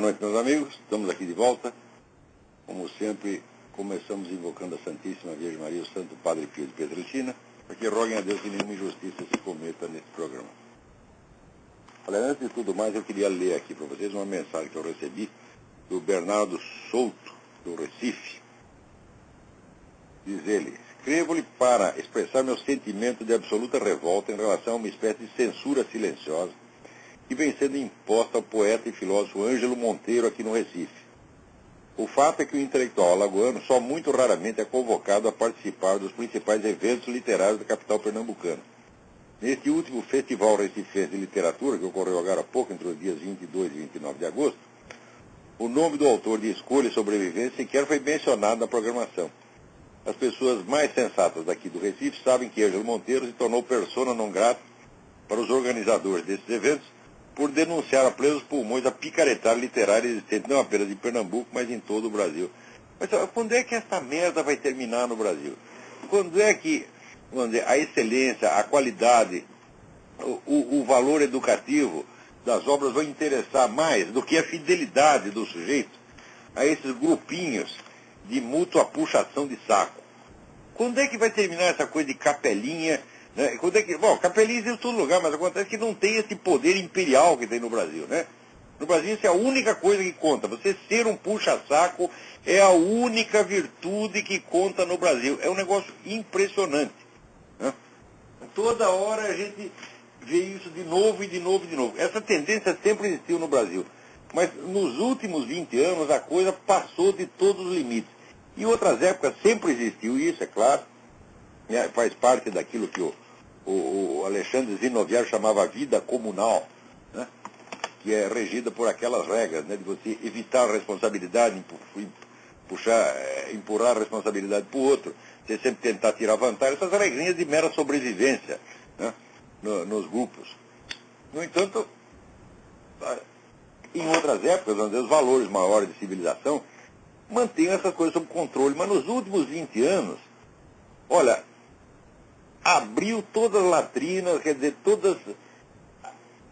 Boa noite, meus amigos. Estamos aqui de volta. Como sempre, começamos invocando a Santíssima Virgem Maria e o Santo Padre Pio de Pietrelcina, para que roguem a Deus que nenhuma injustiça se cometa nesse programa. Olha, antes de tudo mais, eu queria ler aqui para vocês uma mensagem que eu recebi do Bernardo Souto, do Recife. Diz ele: escrevo-lhe para expressar meu sentimento de absoluta revolta em relação a uma espécie de censura silenciosa que vem sendo imposta ao poeta e filósofo Ângelo Monteiro aqui no Recife. O fato é que o intelectual alagoano só muito raramente é convocado a participar dos principais eventos literários da capital pernambucana. Neste último Festival Recifense de Literatura, que ocorreu agora há pouco, entre os dias 22 e 29 de agosto, o nome do autor de Escolha e Sobrevivência sequer foi mencionado na programação. As pessoas mais sensatas daqui do Recife sabem que Ângelo Monteiro se tornou persona non grata para os organizadores desses eventos por denunciar a plenos pulmões a picaretagem literária existente não apenas em Pernambuco, mas em todo o Brasil. Mas quando é que essa merda vai terminar no Brasil? Quando é que, vamos dizer, a excelência, a qualidade, o valor educativo das obras vão interessar mais do que a fidelidade do sujeito a esses grupinhos de mútua puxação de saco? Quando é que vai terminar essa coisa de capelinha? Né? Quando é que, bom, capelinha existe em todo lugar, mas acontece que não tem esse poder imperial que tem no Brasil, né? No Brasil isso é a única coisa que conta. Você ser um puxa-saco é a única virtude que conta no Brasil. É um negócio impressionante, né? Toda hora a gente vê isso de novo e de novo e de novo. Essa tendência sempre existiu no Brasil. Mas nos últimos 20 anos a coisa passou de todos os limites. Em outras épocas sempre existiu isso, é claro. Faz parte daquilo que o Alexandre Zinoviev chamava vida comunal, né? Que é regida por aquelas regras, né? De você evitar a responsabilidade, empurrar a responsabilidade para o outro, você sempre tentar tirar vantagem, essas regrinhas de mera sobrevivência, né? Nos grupos. No entanto, em outras épocas, onde os valores maiores de civilização mantinham essas coisas sob controle, mas nos últimos 20 anos, olha, abriu todas as latrinas, quer dizer, todas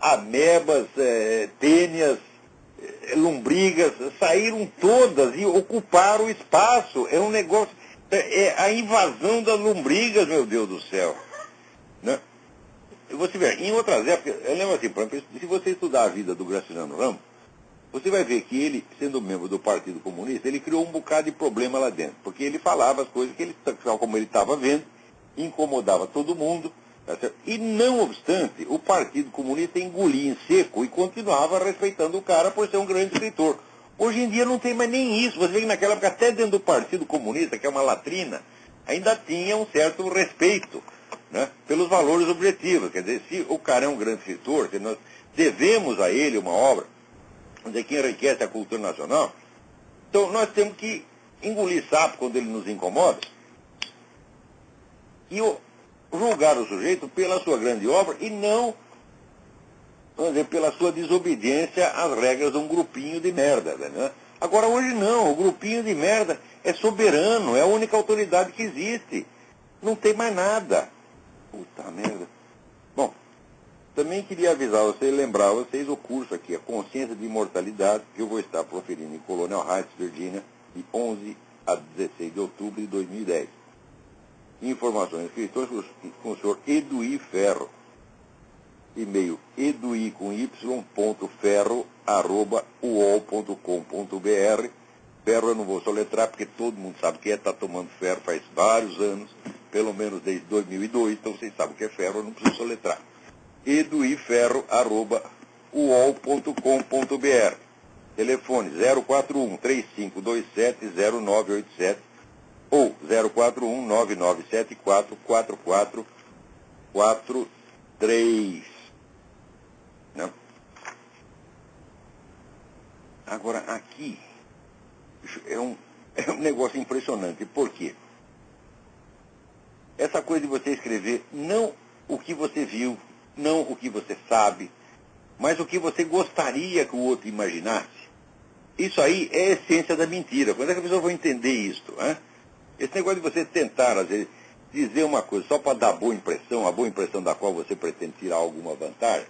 amebas, tênias, lombrigas, saíram todas e ocuparam o espaço. É um negócio, é a invasão das lombrigas, meu Deus do céu, né? Você vê, em outras épocas, eu lembro assim, por exemplo, se você estudar a vida do Graciliano Ramos, você vai ver que ele, sendo membro do Partido Comunista, ele criou um bocado de problema lá dentro, porque ele falava as coisas que ele, como ele estava vendo, incomodava todo mundo, tá certo? E não obstante, o Partido Comunista engolia em seco e continuava respeitando o cara por ser um grande escritor. Hoje em dia não tem mais nem isso. Você vê que naquela época, até dentro do Partido Comunista, que é uma latrina, ainda tinha um certo respeito, né, pelos valores objetivos. Quer dizer, se o cara é um grande escritor, se nós devemos a ele uma obra que enriquece a cultura nacional, então nós temos que engolir sapo quando ele nos incomoda e julgar o sujeito pela sua grande obra e não, vamos dizer, pela sua desobediência às regras de um grupinho de merda, né? Agora hoje não, o grupinho de merda é soberano, é a única autoridade que existe. Não tem mais nada. Puta merda. Bom, também queria avisar vocês, lembrar vocês o curso aqui, a Consciência de Imortalidade, que eu vou estar proferindo em Colonial Heights, Virgínia, de 11 a 16 de outubro de 2010. Informações e inscrições com o senhor Eduí Ferro. E-mail eduí com y.ferro@uol.com.br. Ferro eu não vou soletrar porque todo mundo sabe que está tomando ferro faz vários anos, pelo menos desde 2002, então vocês sabem que é ferro, eu não preciso soletrar. eduíferro@uol.com.br. Telefone 041-3527-0987 ou 041-9974-4443. Né? Agora, aqui é um negócio impressionante. Por quê? Essa coisa de você escrever não o que você viu, não o que você sabe, mas o que você gostaria que o outro imaginasse. Isso aí é a essência da mentira. Quando é que a pessoa vai entender isso? Né? Esse negócio de você tentar, às vezes, dizer uma coisa só para dar boa impressão, a boa impressão da qual você pretende tirar alguma vantagem,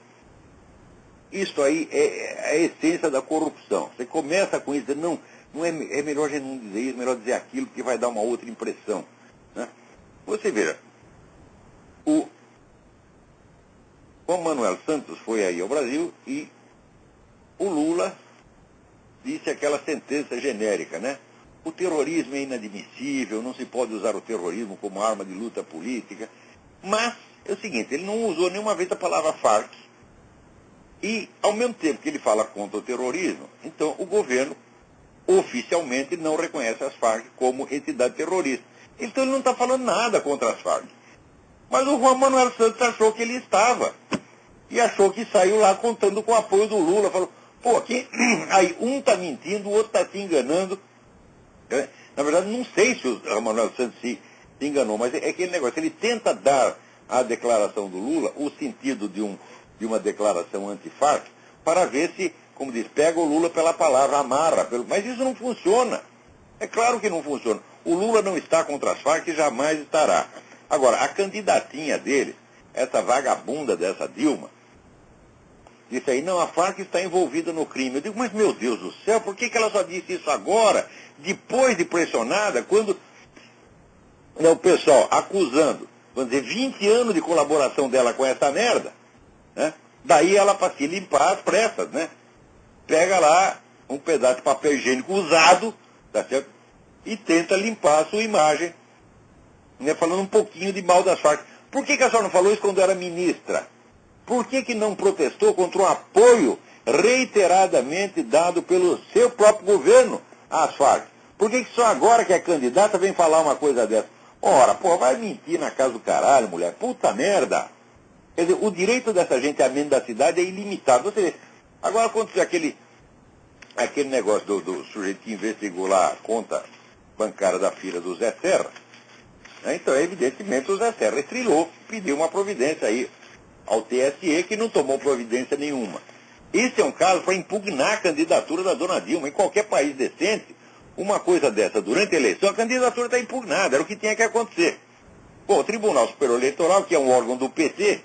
Isso aí é a essência da corrupção. Você começa com isso, não é melhor a gente não dizer isso, melhor dizer aquilo, porque vai dar uma outra impressão. Né? Você veja, o Juan Manuel Santos foi aí ao Brasil e o Lula disse aquela sentença genérica, né? O terrorismo é inadmissível, não se pode usar o terrorismo como arma de luta política. Mas é o seguinte, ele não usou nenhuma vez a palavra Farc. E, ao mesmo tempo que ele fala contra o terrorismo, então o governo oficialmente não reconhece as Farc como entidade terrorista. Então ele não está falando nada contra as Farc. Mas o Juan Manuel Santos achou que ele estava. E achou que saiu lá contando com o apoio do Lula. Falou, pô, aqui, aí um está mentindo, o outro está se enganando. Na verdade, não sei se o Juan Manuel Santos se enganou, mas é aquele negócio. Ele tenta dar à declaração do Lula o sentido de uma declaração anti-Farc para ver se, como diz, pega o Lula pela palavra, amarra. Mas isso não funciona. É claro que não funciona. O Lula não está contra as Farc e jamais estará. Agora, a candidatinha dele, essa vagabunda dessa Dilma, disse aí, não, a Farc está envolvida no crime. Eu digo, mas meu Deus do céu, por que ela só disse isso agora, depois de pressionada, quando o pessoal acusando, vamos dizer, 20 anos de colaboração dela com essa merda, né? Daí ela, para se limpar às pressas, né? Pega lá um pedaço de papel higiênico usado, tá certo? E tenta limpar a sua imagem, né? Falando um pouquinho de mal das Farc. Por que a senhora não falou isso quando era ministra? Por que não protestou contra o apoio reiteradamente dado pelo seu próprio governo às Farc? Por que só agora que é candidata vem falar uma coisa dessa? Ora, pô, vai mentir na casa do caralho, mulher. Puta merda. Quer dizer, o direito dessa gente à mendacidade é ilimitado. Você vê, agora aconteceu aquele negócio do sujeito que investigou lá a conta bancária da filha do Zé Serra. Né? Então, evidentemente, o Zé Serra estrelou, pediu uma providência aí ao TSE, que não tomou providência nenhuma. Esse é um caso para impugnar a candidatura da dona Dilma. Em qualquer país decente, uma coisa dessa durante a eleição, a candidatura está impugnada, era o que tinha que acontecer. Bom, o Tribunal Superior Eleitoral, que é um órgão do PT,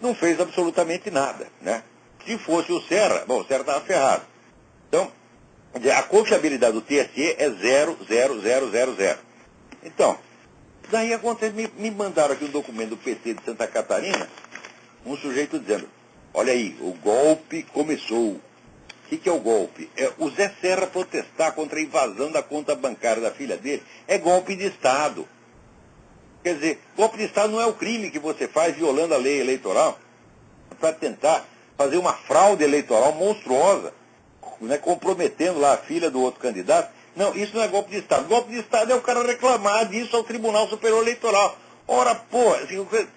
não fez absolutamente nada, né? Se fosse o Serra, bom, o Serra estava ferrado. Então, a confiabilidade do TSE é 0,0000. Então, daí acontece, me mandaram aqui um documento do PT de Santa Catarina, um sujeito dizendo, olha aí, o golpe começou. O que é o golpe? É o Zé Serra protestar contra a invasão da conta bancária da filha dele. É golpe de Estado. Quer dizer, golpe de Estado não é o crime que você faz violando a lei eleitoral para tentar fazer uma fraude eleitoral monstruosa, né, comprometendo lá a filha do outro candidato. Não, isso não é golpe de Estado. Golpe de Estado é o cara reclamar disso ao Tribunal Superior Eleitoral. Ora, pô,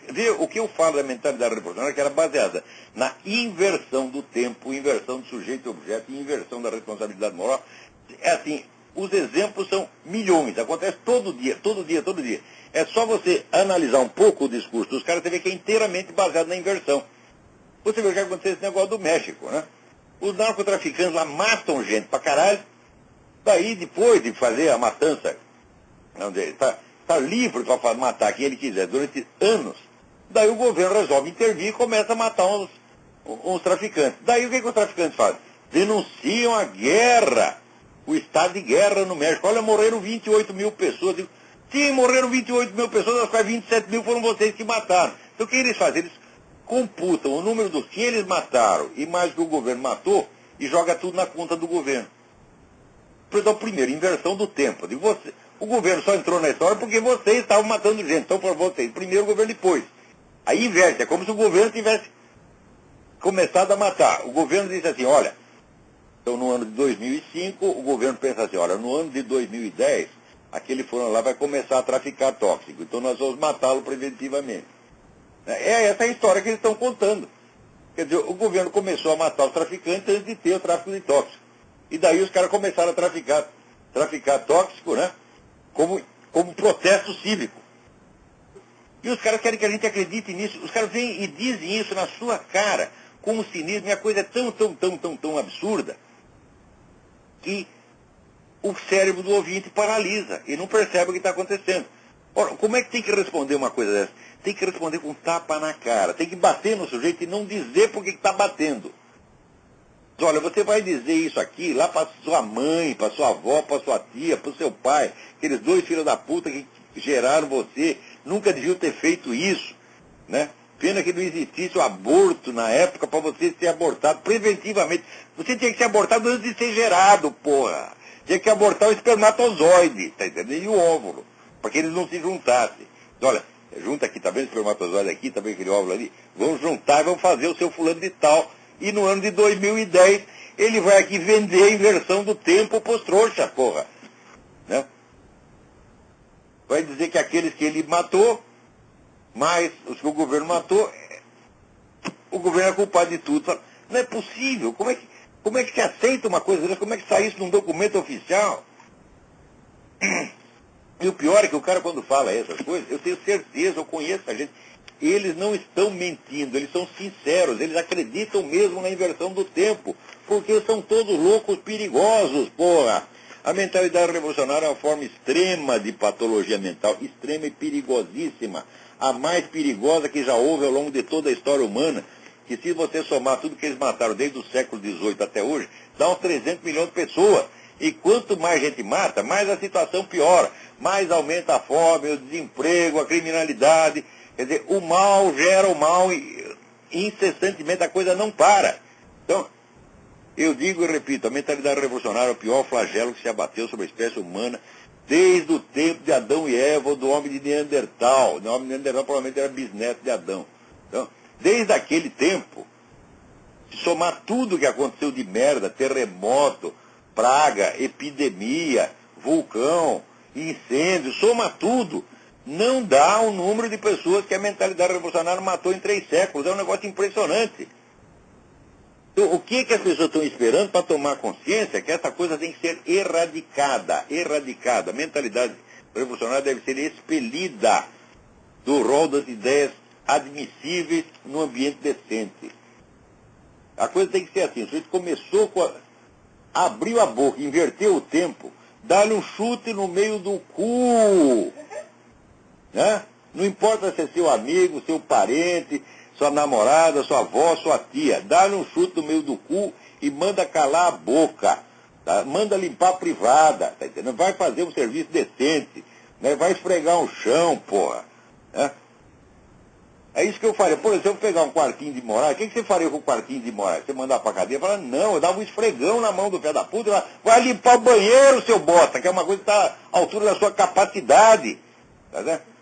vê o que eu falo da mentalidade revolucionária, que era baseada na inversão do tempo, inversão do sujeito e objeto e inversão da responsabilidade moral. É assim, os exemplos são milhões, acontece todo dia, todo dia, todo dia. É só você analisar um pouco o discurso dos caras, você vê que é inteiramente baseado na inversão. Você vê o que aconteceu esse negócio do México, né? Os narcotraficantes lá matam gente pra caralho. Daí, depois de fazer a matança, está livre para matar quem ele quiser durante anos, daí o governo resolve intervir e começa a matar uns traficantes. Daí o que os traficantes fazem? Denunciam a guerra, o estado de guerra no México. Olha, morreram 28 mil pessoas. Sim, morreram 28 mil pessoas, das quais 27 mil foram vocês que mataram. Então o que eles fazem? Eles computam o número dos que eles mataram e mais do que o governo matou e joga tudo na conta do governo. Então, primeiro, inversão do tempo. O governo só entrou na história porque vocês estavam matando gente. Então, por vocês, primeiro o governo depois. Aí inverte, é como se o governo tivesse começado a matar. O governo disse assim, olha, então no ano de 2005, o governo pensa assim, olha, no ano de 2010, aquele fulano lá vai começar a traficar tóxico, então nós vamos matá-lo preventivamente. É essa a história que eles estão contando. Quer dizer, o governo começou a matar os traficantes antes de ter o tráfico de tóxico. E daí os caras começaram a traficar tóxico, né? Como protesto cívico. E os caras querem que a gente acredite nisso. Os caras vêm e dizem isso na sua cara, com um cinismo, e a coisa é tão absurda, que o cérebro do ouvinte paralisa e não percebe o que está acontecendo. Ora, como é que tem que responder uma coisa dessa? tem que responder com tapa na cara. Tem que bater no sujeito e não dizer por que está batendo. Olha, você vai dizer isso aqui lá para sua mãe, para sua avó, para sua tia, para o seu pai. Aqueles dois filhos da puta que geraram você, nunca deviam ter feito isso, né? Pena que não existisse o aborto na época para você ser abortado preventivamente. Você tinha que ser abortado antes de ser gerado, porra. Tinha que abortar o espermatozoide, tá entendendo? E o óvulo, para que eles não se juntassem. Olha, junta aqui, tá vendo o espermatozoide aqui, tá vendo aquele óvulo ali? Vamos juntar e vamos fazer o seu fulano de tal. E no ano de 2010, ele vai aqui vender a inversão do tempo pros trouxas, porra. Né? Vai dizer que aqueles que ele matou, mais os que o governo matou, o governo é culpado de tudo. Não é possível. Como é que se aceita uma coisa dessa? Como é que sai isso num documento oficial? E o pior é que o cara, quando fala essas coisas, eu tenho certeza, eu conheço a gente, eles não estão mentindo, eles são sinceros, eles acreditam mesmo na inversão do tempo, porque são todos loucos perigosos, porra. A mentalidade revolucionária é uma forma extrema de patologia mental, extrema e perigosíssima, a mais perigosa que já houve ao longo de toda a história humana, que se você somar tudo que eles mataram desde o século XVIII até hoje, dá uns 300 milhões de pessoas. E quanto mais gente mata, mais a situação piora, mais aumenta a fome, o desemprego, a criminalidade. Quer dizer, o mal gera o mal e incessantemente a coisa não para. Então, eu digo e repito, a mentalidade revolucionária é o pior flagelo que se abateu sobre a espécie humana desde o tempo de Adão e Eva, ou do homem de Neandertal. O homem de Neandertal provavelmente era bisneto de Adão. Então, desde aquele tempo, se somar tudo que aconteceu de merda, terremoto, praga, epidemia, vulcão, incêndio, soma tudo, não dá o número de pessoas que a mentalidade revolucionária matou em 3 séculos. É um negócio impressionante. Então, o que as pessoas estão esperando para tomar consciência que essa coisa tem que ser erradicada, erradicada. A mentalidade revolucionária deve ser expelida do rol das ideias admissíveis no ambiente decente. A coisa tem que ser assim, o sujeito começou abriu a boca, inverteu o tempo, dá-lhe um chute no meio do cu. Né? Não importa se é seu amigo, seu parente, sua namorada, sua avó, sua tia. Dá-lhe um chute no meio do cu e manda calar a boca. Tá? Manda limpar a privada. Tá entendendo? Vai fazer um serviço decente. Né? Vai esfregar um chão, porra. Né? É isso que eu faria. Por exemplo, pegar um quartinho de Moraes. O que você faria com o quartinho de Moraes? Você mandar pra cadeia? Falar, não, eu dava um esfregão na mão do pé da puta e falar, vai limpar o banheiro, seu bosta, que é uma coisa que está à altura da sua capacidade. Tá certo?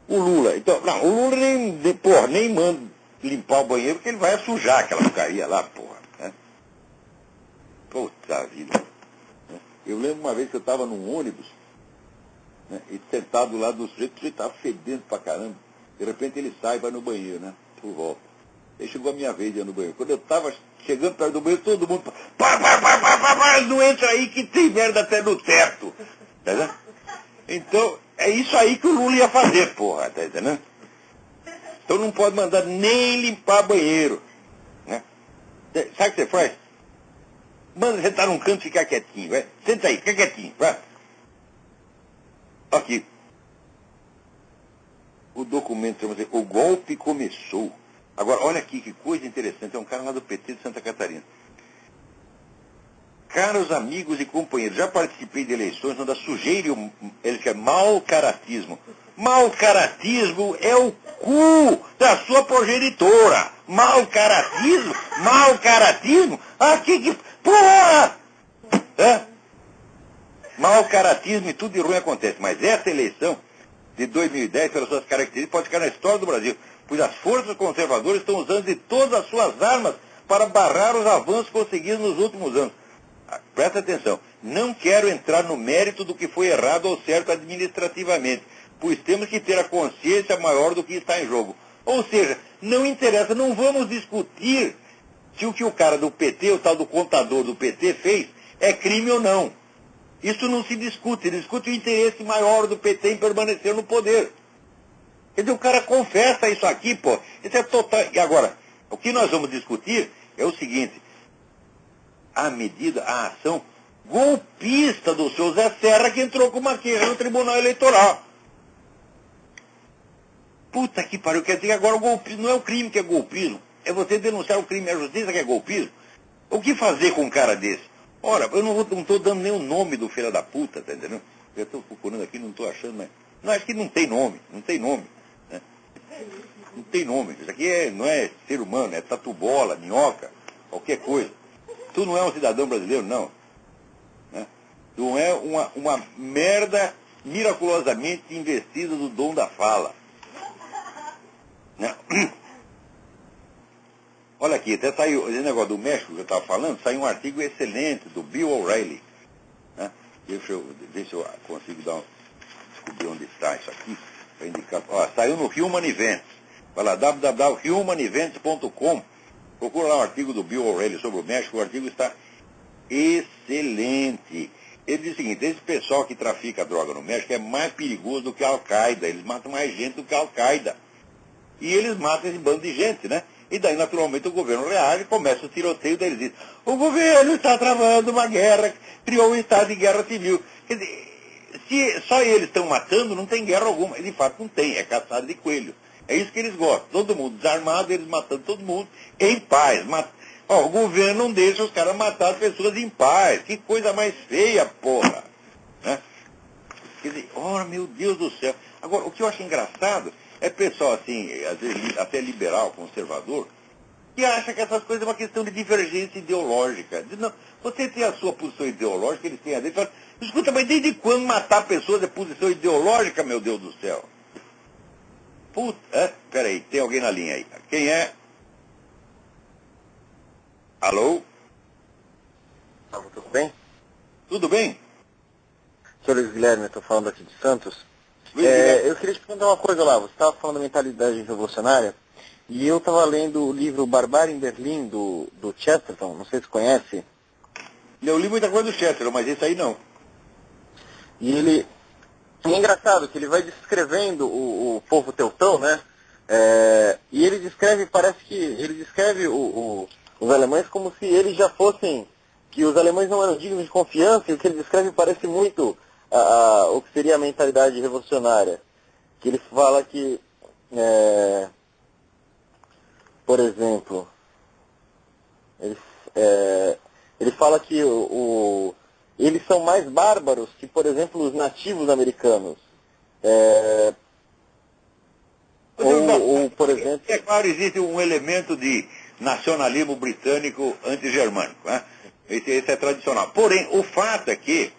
O Lula, então, não, o Lula nem manda limpar o banheiro, porque ele vai sujar aquela porcaria lá, porra. Né? Puta vida. Né? Eu lembro uma vez que eu estava num ônibus, né, e sentado lá do sujeito, o sujeito estava fedendo pra caramba. De repente ele sai e vai no banheiro, né? Por volta. Aí chegou a minha vez de ir no banheiro. Quando eu estava chegando perto do banheiro, todo mundo, não entra aí que tem merda até no teto. Tá vendo? Então, é isso aí que o Lula ia fazer, porra, tá entendendo? Então não pode mandar nem limpar banheiro. Né? Sabe o que você faz? Manda sentar num canto e ficar quietinho, vai. Senta aí, fica quietinho, vai. Aqui. O documento, chama-se O Golpe Começou. Agora, olha aqui que coisa interessante. É um cara lá do PT de Santa Catarina. Caros amigos e companheiros, já participei de eleições onde a sujeira e ele quer mal-caratismo. Mal-caratismo é o cu da sua progenitora. Mal-caratismo? Mal-caratismo? Aqui que... Porra! É? Mal-caratismo e tudo de ruim acontece. Mas essa eleição de 2010, pelas suas características, pode ficar na história do Brasil, pois as forças conservadoras estão usando de todas as suas armas para barrar os avanços conseguidos nos últimos anos. Presta atenção, não quero entrar no mérito do que foi errado ou certo administrativamente, pois temos que ter a consciência maior do que está em jogo. Ou seja, não interessa, não vamos discutir se o que o cara do PT, o tal do contador do PT fez, é crime ou não. Isso não se discute, se discute o interesse maior do PT em permanecer no poder. Quer dizer, o cara confessa isso aqui, pô, isso é total... E agora, o que nós vamos discutir é o seguinte, a ação golpista do seu Zé Serra, que entrou com uma queixa no Tribunal Eleitoral. Puta que pariu, quer dizer que agora o golpismo não é o crime que é golpismo, é você denunciar o crime, é a justiça que é golpismo. O que fazer com um cara desse? Ora, eu não estou dando nem o nome do filho da puta, tá entendendo? Eu estou procurando aqui, não estou achando, mas... Não, acho que não tem nome, não tem nome. Né? Não tem nome. Isso aqui não é ser humano, é tatu-bola, minhoca, qualquer coisa. Tu não é um cidadão brasileiro, não. Né? Tu é uma merda miraculosamente investida do dom da fala. Né? Olha aqui, até saiu, esse negócio do México que eu estava falando, saiu um artigo excelente do Bill O'Reilly. Né? Deixa eu ver se eu consigo descobrir onde está isso aqui, para indicar. Ó, saiu no Human Events. Vai lá, www.humanevents.com. Procura lá o artigo do Bill O'Reilly sobre o México, o artigo está excelente. Ele diz o seguinte, esse pessoal que trafica droga no México é mais perigoso do que a Al-Qaeda, eles matam mais gente do que a Al-Qaeda. E eles matam esse bando de gente, né? E daí, naturalmente, o governo reage e começa o tiroteio deles. Diz, o governo está travando uma guerra, criou um estado de guerra civil. Quer dizer, se só eles estão matando, não tem guerra alguma. E, de fato, não tem, é caçado de coelho. É isso que eles gostam. Todo mundo desarmado, eles matando todo mundo em paz. O governo não deixa os caras matar as pessoas em paz. Que coisa mais feia, porra. Né? Quer dizer, meu Deus do céu. Agora, o que eu acho engraçado é pessoal assim, às vezes até liberal, conservador, que acha que essas coisas é uma questão de divergência ideológica. Diz, não, você tem a sua posição ideológica, eles têm a deles. Escuta, mas desde quando matar pessoas é posição ideológica, meu Deus do céu? Puta, peraí, tem alguém na linha aí. Quem é? Alô? Tudo bem? Tudo bem? Sou Luiz Guilherme, estou falando aqui de Santos. Luiz Guilherme. Eu queria te perguntar uma coisa lá. Você estava falando da mentalidade revolucionária e eu estava lendo o livro Barbárie em Berlim, do Chesterton, não sei se conhece. Eu li muita coisa do Chesterton, mas esse aí não. E ele... É engraçado que ele vai descrevendo o povo teutão, né? E ele descreve, parece que... Ele descreve os alemães como se eles já fossem... Que os alemães não eram dignos de confiança, e o que ele descreve parece muito o que seria a mentalidade revolucionária. Que ele fala que... por exemplo... Ele fala que eles são mais bárbaros que, por exemplo, os nativos americanos. Ou, por exemplo... É claro, existe um elemento de nacionalismo britânico anti-germânico, né? Esse é tradicional. Porém, o fato é que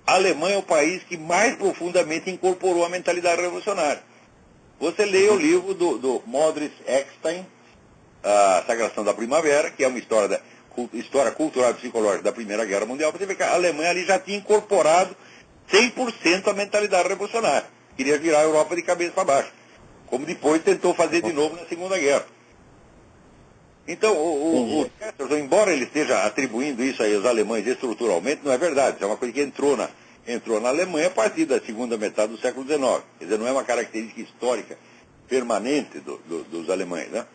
a Alemanha é o país que mais profundamente incorporou a mentalidade revolucionária. Você lê o livro do Modris Eckstein, A Sagração da Primavera, que é uma história cultural e psicológica da Primeira Guerra Mundial. Você vê que a Alemanha ali já tinha incorporado 100% a mentalidade revolucionária. Queria virar a Europa de cabeça para baixo. Como depois tentou fazer de novo na Segunda Guerra. Então, o Chesterton, embora ele esteja atribuindo isso aí aos alemães estruturalmente, não é verdade. Isso é uma coisa que entrou na Alemanha a partir da segunda metade do século XIX. Quer dizer, não é uma característica histórica permanente dos alemães, né?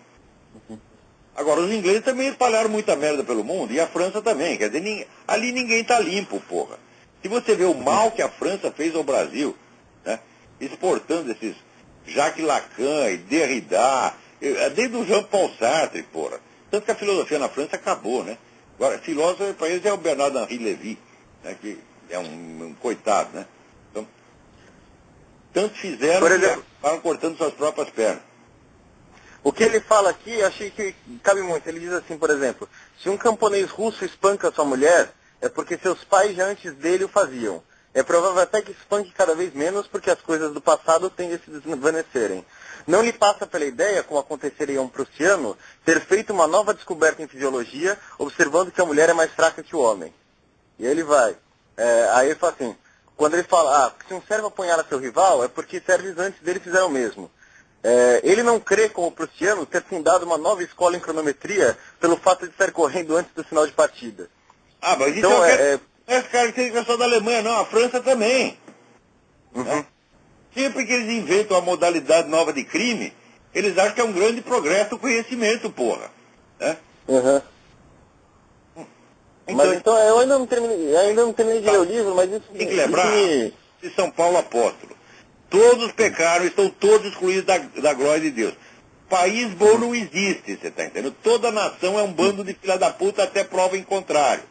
Agora, os ingleses também espalharam muita merda pelo mundo, e a França também. Quer dizer, ali ninguém está limpo, porra. Se você vê o mal que a França fez ao Brasil, né, exportando esses Jacques Lacan e Derrida, desde o Jean-Paul Sartre, porra. Tanto que a filosofia na França acabou, né? Agora, filósofo para eles é o Bernard-Henri Lévy, né, que é um coitado, né? Então, tanto fizeram por exemplo, que estavam cortando suas próprias pernas. o que ele fala aqui, eu achei que cabe muito. Ele diz assim, por exemplo, se um camponês russo espanca sua mulher, é porque seus pais já antes dele o faziam. É provável até que espanque cada vez menos, porque as coisas do passado tendem a se desvanecerem. Não lhe passa pela ideia, como aconteceria a um prussiano, ter feito uma nova descoberta em fisiologia, observando que a mulher é mais fraca que o homem. E ele vai. Aí ele fala assim, quando ele fala, se um servo apunhala seu rival, é porque servos antes dele fizeram o mesmo. Ele não crê, como o prussiano, ter fundado uma nova escola em cronometria pelo fato de estar correndo antes do sinal de partida. Mas isso então, não é característica só da Alemanha, não. A França também. Uhum. Né? Sempre que eles inventam uma modalidade nova de crime, eles acham que é um grande progresso o conhecimento, porra. Né? Uhum. Então, eu ainda não terminei de ler o livro, mas isso tem que lembrar de São Paulo Apóstolo. Todos pecaram, estão todos excluídos da glória de Deus. País bom não existe, você está entendendo? Toda nação é um bando de filha da puta até prova em contrário.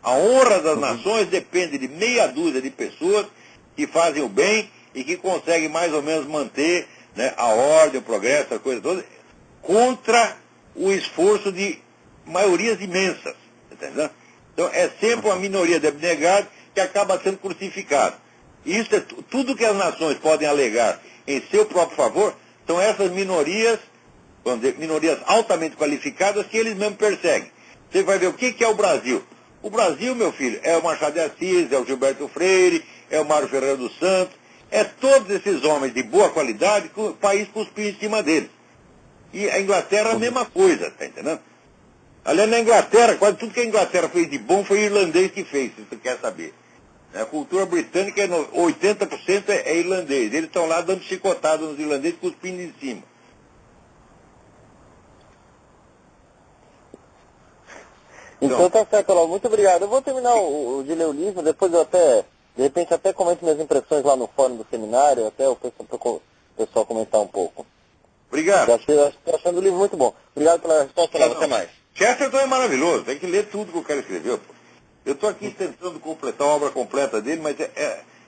A honra das nações depende de meia dúzia de pessoas que fazem o bem e que conseguem mais ou menos manter, né, a ordem, o progresso, a coisa toda, contra o esforço de maiorias imensas. Entendeu? Então é sempre uma minoria de abnegados que acaba sendo crucificada. Isso é tudo que as nações podem alegar em seu próprio favor, são essas minorias, vamos dizer, minorias altamente qualificadas que eles mesmos perseguem. Você vai ver o que é o Brasil. O Brasil, meu filho, é o Machado de Assis, é o Gilberto Freire, é o Mário Ferreira dos Santos, é todos esses homens de boa qualidade que o país cuspiu em cima deles. E a Inglaterra a mesma coisa, tá entendendo? Aliás, na Inglaterra, quase tudo que a Inglaterra fez de bom foi o irlandês que fez, se você quer saber. A cultura britânica, 80% é irlandês. Eles estão lá dando chicotada nos irlandeses, cuspindo em cima. Então tá certo, Olavo. Muito obrigado. Eu vou terminar de ler o livro, depois eu até, de repente, até comento minhas impressões lá no fórum do seminário, até o pessoal comentar um pouco. Obrigado. Estou achando o livro muito bom. Obrigado pela resposta, Olavo. Até mais. Chesterton é maravilhoso, tem que ler tudo que o cara escreveu, pô. Eu estou aqui tentando completar a obra completa dele, mas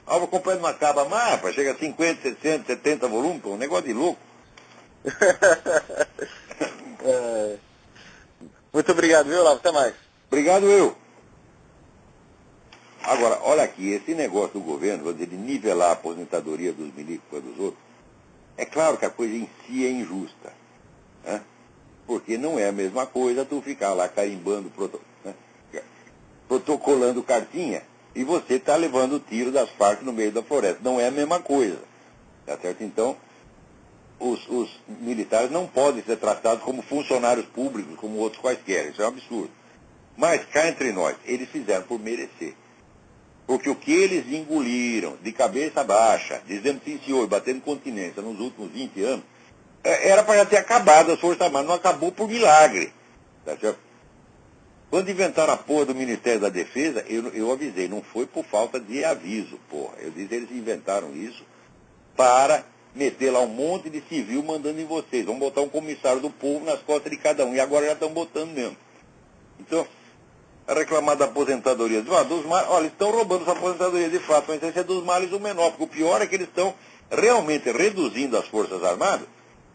a obra completa não acaba mais, rapaz. Chega a 50, 60, 70 volumes, pô, um negócio de louco. Muito obrigado, viu, Olavo? Até mais. Obrigado, eu. Agora, olha aqui, esse negócio do governo, vou dizer, de nivelar a aposentadoria dos milicos com a dos outros, é claro que a coisa em si é injusta, né? Porque não é a mesma coisa tu ficar lá carimbando, né, protocolando cartinha, e você está levando o tiro das Farc no meio da floresta. Não é a mesma coisa. Tá certo? Então, os militares não podem ser tratados como funcionários públicos, como outros quaisquer. Isso é um absurdo. Mas, cá entre nós, eles fizeram por merecer. Porque o que eles engoliram de cabeça baixa, dizendo sim senhor, batendo continência nos últimos 20 anos, era para já ter acabado as Forças Armadas. Não acabou por milagre. Tá certo? Quando inventaram a porra do Ministério da Defesa, eu avisei, não foi por falta de aviso, porra. Eu disse, eles inventaram isso para meter lá um monte de civil mandando em vocês. Vão botar um comissário do povo nas costas de cada um. E agora já estão botando mesmo. Então, a reclamar da aposentadoria dos males, olha, eles estão roubando sua aposentadoria de fato, mas esse é dos males o menor, porque o pior é que eles estão realmente reduzindo as Forças Armadas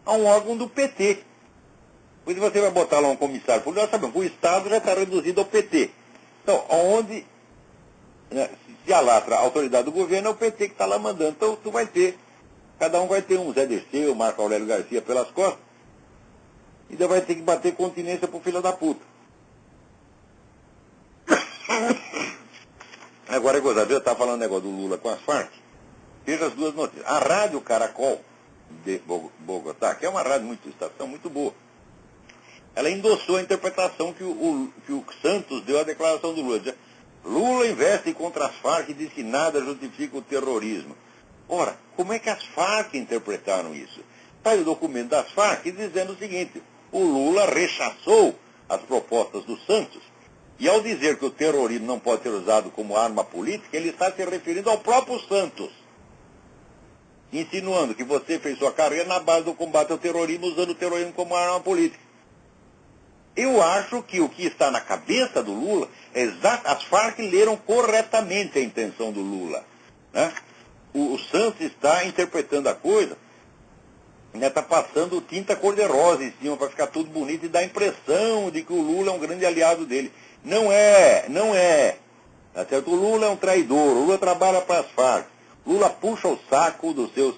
a um órgão do PT. Pois você vai botar lá um comissário político, nós sabemos, o Estado já está reduzido ao PT. Então, onde, né, se alastra a autoridade do governo, é o PT que está lá mandando. Então, tu vai ter, cada um vai ter um Zé Dirceu, Marco Aurélio Garcia pelas costas, e ainda vai ter que bater continência pro filho da puta. Agora, gozado, eu estava falando negócio do Lula com as Farc, veja as duas notícias. A Rádio Caracol de Bogotá, que é uma rádio estação muito boa, ela endossou a interpretação que o Santos deu à declaração do Lula. Lula investe contra as Farc e diz que nada justifica o terrorismo. Ora, como é que as Farc interpretaram isso? Está aí o documento das Farc dizendo o seguinte, o Lula rechaçou as propostas do Santos, e ao dizer que o terrorismo não pode ser usado como arma política, ele está se referindo ao próprio Santos, insinuando que você fez sua carreira na base do combate ao terrorismo, usando o terrorismo como arma política. Eu acho que o que está na cabeça do Lula é exato. As Farc leram corretamente a intenção do Lula, né? O Santos está interpretando a coisa, né, está passando tinta cor-de-rosa em cima para ficar tudo bonito e dar a impressão de que o Lula é um grande aliado dele. Não é. Tá certo? O Lula é um traidor, o Lula trabalha para as Farc. O Lula puxa o saco dos seus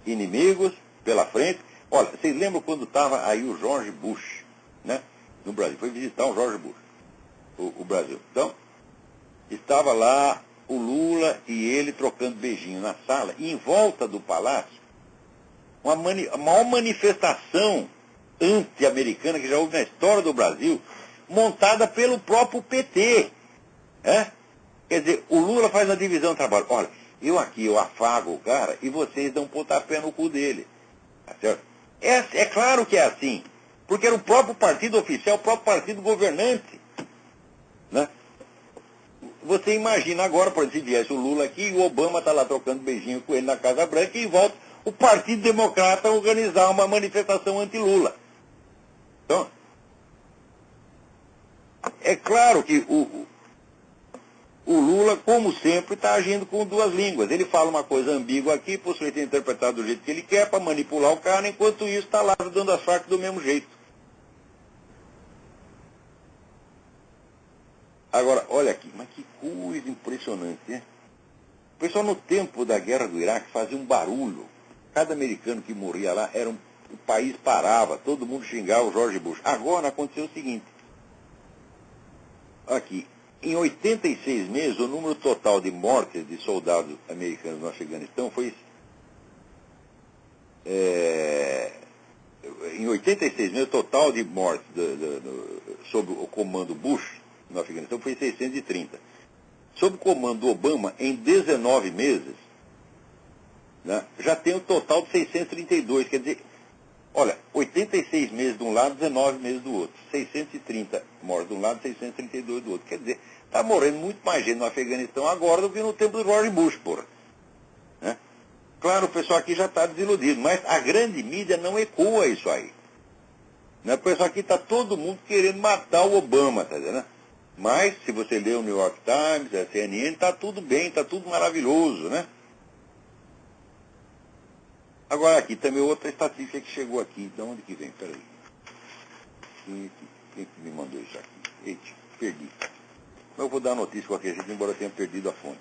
inimigos pela frente. Olha, vocês lembram quando estava aí o George Bush, né? No Brasil, foi visitar o George Bush, o Brasil. Então, estava lá o Lula e ele trocando beijinho na sala, e em volta do palácio, a maior manifestação anti-americana que já houve na história do Brasil, montada pelo próprio PT. Quer dizer, o Lula faz a divisão do trabalho. Olha, eu afago o cara e vocês dão um pontapé no cu dele. Tá certo? É claro que é assim. Porque era o próprio partido oficial, o próprio partido governante, né? você imagina agora, por exemplo, se viesse o Lula aqui e o Obama está lá trocando beijinho com ele na Casa Branca e volta o Partido Democrata a organizar uma manifestação anti-Lula. Então, é claro que o Lula, como sempre, está agindo com duas línguas. Ele fala uma coisa ambígua aqui, para o sujeito interpretar do jeito que ele quer, para manipular o cara, enquanto isso está lá dando as Farc do mesmo jeito. Agora, olha aqui, mas que coisa impressionante, né? O pessoal no tempo da guerra do Iraque fazia um barulho. Cada americano que morria lá, o país parava, todo mundo xingava o George Bush. Agora aconteceu o seguinte. Aqui, em 86 meses, o número total de mortes de soldados americanos no Afeganistão foi... em 86 meses, o total de mortes sob o comando Bush no Afeganistão foi 630. Sob o comando Obama, em 19 meses, né, já tem o total de 632. Quer dizer, olha, 86 meses de um lado, 19 meses do outro. 630 mortes de um lado, 632 do outro. Quer dizer, está morrendo muito mais gente no Afeganistão agora do que no tempo do George Bush, porra. Né? Claro, o pessoal aqui já está desiludido, mas a grande mídia não ecoa isso aí. Né? O pessoal aqui está todo mundo querendo matar o Obama, tá entendendo? Mas, se você lê o New York Times, a CNN, está tudo bem, está tudo maravilhoso, né? Agora aqui, também outra estatística que chegou aqui. De onde que vem? Peraí. Quem que me mandou isso aqui? Eita, perdi. Mas eu vou dar a notícia qualquer jeito, embora eu tenha perdido a fonte.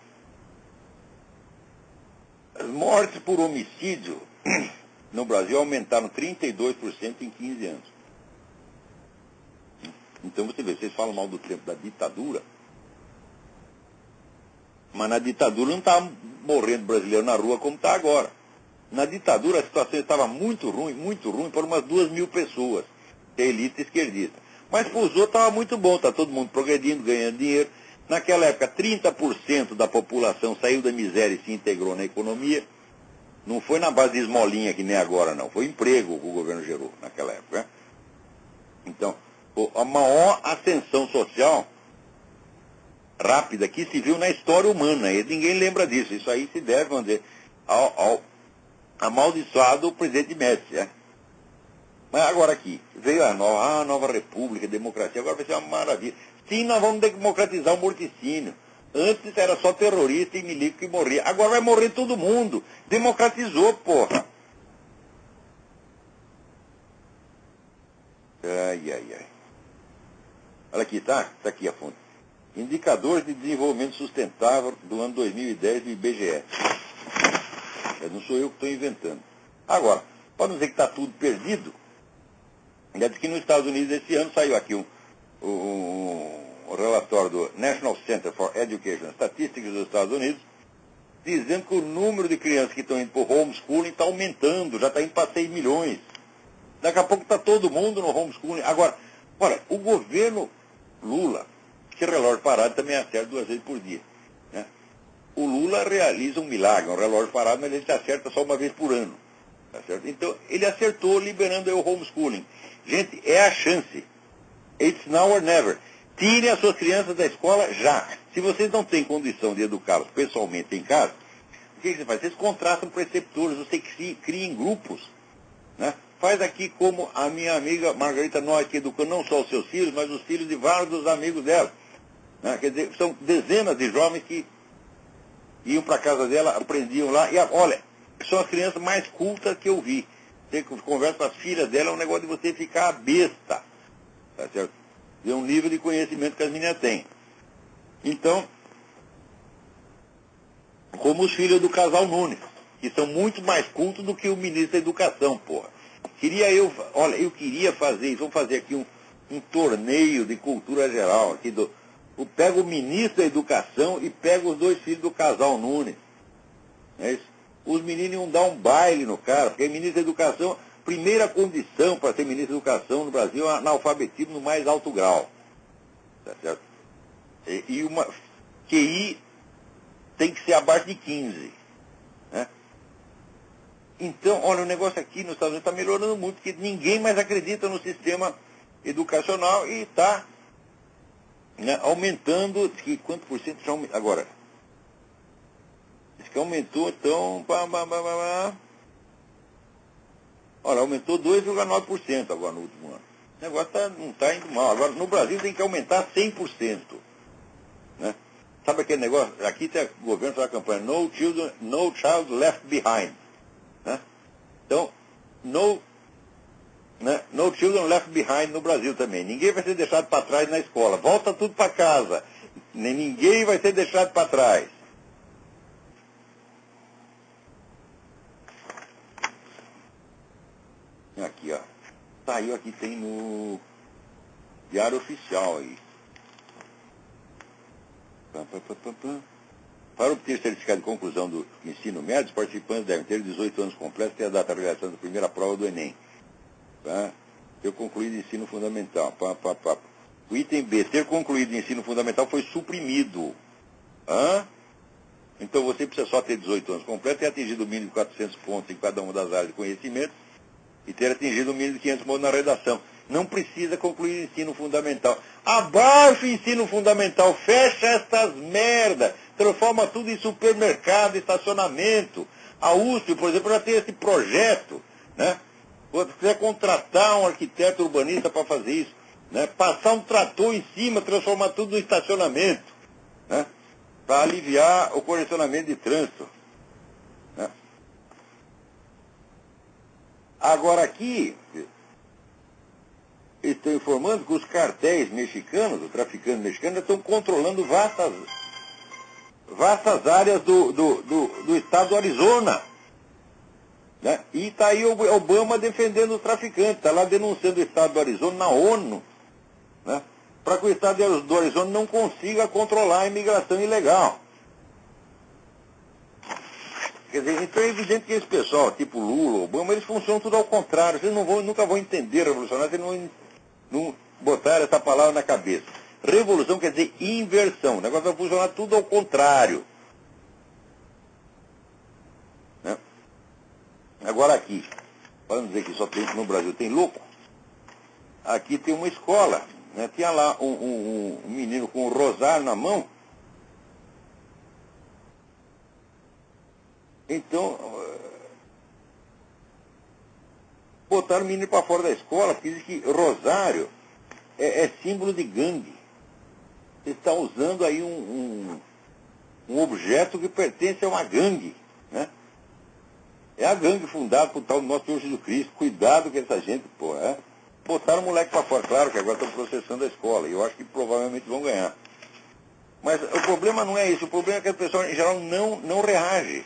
As mortes por homicídio no Brasil aumentaram 32% em 15 anos. Então você vê, vocês falam mal do tempo da ditadura, mas na ditadura não está morrendo brasileiro na rua como está agora. Na ditadura a situação estava muito ruim para umas 2.000 pessoas, que é a elite esquerdista. Mas para os outros estava muito bom, está todo mundo progredindo, ganhando dinheiro. Naquela época, 30% da população saiu da miséria e se integrou na economia. Não foi na base de esmolinha que nem agora, não. Foi emprego que o governo gerou naquela época. Né? Então, a maior ascensão social rápida que se viu na história humana. E ninguém lembra disso. Isso aí se deve, vamos dizer, ao amaldiçoado presidente Médici. Né? Mas agora aqui, veio a nova república, a democracia, agora vai ser uma maravilha. Sim, nós vamos democratizar o morticínio. Antes era só terrorista e milico que morria. Agora vai morrer todo mundo. Democratizou, porra. Ai. Olha aqui, tá? Tá aqui a fonte. Indicadores de desenvolvimento sustentável do ano 2010 do IBGE. Não sou eu que estou inventando. Agora, para não dizer que está tudo perdido, diz que nos Estados Unidos esse ano saiu aqui um relatório do National Center for Education Statistics dos Estados Unidos, dizendo que o número de crianças que estão indo para o homeschooling está aumentando, já está indo para 6 milhões. Daqui a pouco está todo mundo no homeschooling. Agora, olha, o governo Lula, que relógio parado também acerta 2 vezes por dia. Né? O Lula realiza um milagre, um relógio parado, mas ele se acerta só uma vez por ano. Tá certo? Então, ele acertou liberando o homeschooling. Gente, é a chance. It's now or never. Tirem as suas crianças da escola já. Se vocês não têm condição de educá-los pessoalmente em casa, o que você faz? Vocês contratam preceptores, você cria em grupos. Né? Faz aqui como a minha amiga Margarita Noy, que educou não só os seus filhos, mas os filhos de vários dos amigos dela. Né? Quer dizer, são dezenas de jovens que iam para a casa dela, aprendiam lá. E olha, são as crianças mais cultas que eu vi. Você conversa com as filhas dela, é um negócio de você ficar besta. Tá certo? É um nível de conhecimento que as meninas têm. Então, como os filhos do casal Nunes, que são muito mais cultos do que o ministro da Educação, porra. Eu queria fazer, vamos fazer aqui um torneio de cultura geral, aqui pega o ministro da Educação e pega os 2 filhos do casal Nunes. É isso? Os meninos iam dar um baile no cara, porque ministro da Educação, primeira condição para ser ministro da Educação no Brasil é analfabetismo no mais alto grau. Tá certo? E uma QI tem que ser abaixo de 15. Né? Então, olha, o negócio aqui nos Estados Unidos está melhorando muito, porque ninguém mais acredita no sistema educacional e está né, aumentando, que quanto por cento já aumentou? Agora, diz que aumentou, então, olha, aumentou 2,9% agora no último ano. O negócio não está indo mal. Agora, no Brasil tem que aumentar 100%. Né? Sabe aquele negócio? Aqui tem o governo faz a campanha No Child Left Behind. Né? Então, no Children Left Behind no Brasil também. Ninguém vai ser deixado para trás na escola. Volta tudo para casa. Ninguém vai ser deixado para trás. Aqui, ó. Saiu aqui, tem no Diário Oficial aí. Para obter certificado de conclusão do ensino médio, os participantes devem ter 18 anos completos e a data de realização da primeira prova do Enem. Tá? Ter concluído ensino fundamental. O item B, ter concluído ensino fundamental, foi suprimido. Então você precisa só ter 18 anos completos, ter atingido o mínimo de 400 pontos em cada uma das áreas de conhecimento e ter atingido o mínimo de 500 pontos na redação. Não precisa concluir ensino fundamental. Abaixa o ensino fundamental, fecha essas merdas, transforma tudo em supermercado, estacionamento. A USP, por exemplo, já tem esse projeto, né? Se você quiser contratar um arquiteto urbanista para fazer isso, né? Passar um trator em cima, transformar tudo em estacionamento, né? Para aliviar o congestionamento de trânsito. Né? Agora aqui, eles estão informando que os cartéis mexicanos, os traficantes mexicanos, estão controlando vastas áreas do estado do Arizona. Né? E está aí o Obama defendendo os traficantes, está lá denunciando o estado do Arizona na ONU, né? Para que o estado do Arizona não consiga controlar a imigração ilegal. Quer dizer, então é evidente que esse pessoal, tipo Lula, Obama, eles funcionam tudo ao contrário. Vocês nunca vão entender revolucionário se não botar essa palavra na cabeça. Revolução quer dizer inversão. O negócio vai funcionar tudo ao contrário. Né? Agora aqui, para não dizer que só tem no Brasil tem louco, aqui tem uma escola, né? Tinha lá um menino com um rosário na mão. Então, botaram o menino para fora da escola, porque diz que rosário é símbolo de gangue. Você está usando aí um objeto que pertence a uma gangue, né? É a gangue fundada por tal nosso Senhor Jesus Cristo. Cuidado com essa gente, pô. Botaram o moleque para fora. Claro que agora estão processando a escola. E eu acho que provavelmente vão ganhar. Mas o problema não é isso. O problema é que as pessoas, em geral, não reagem.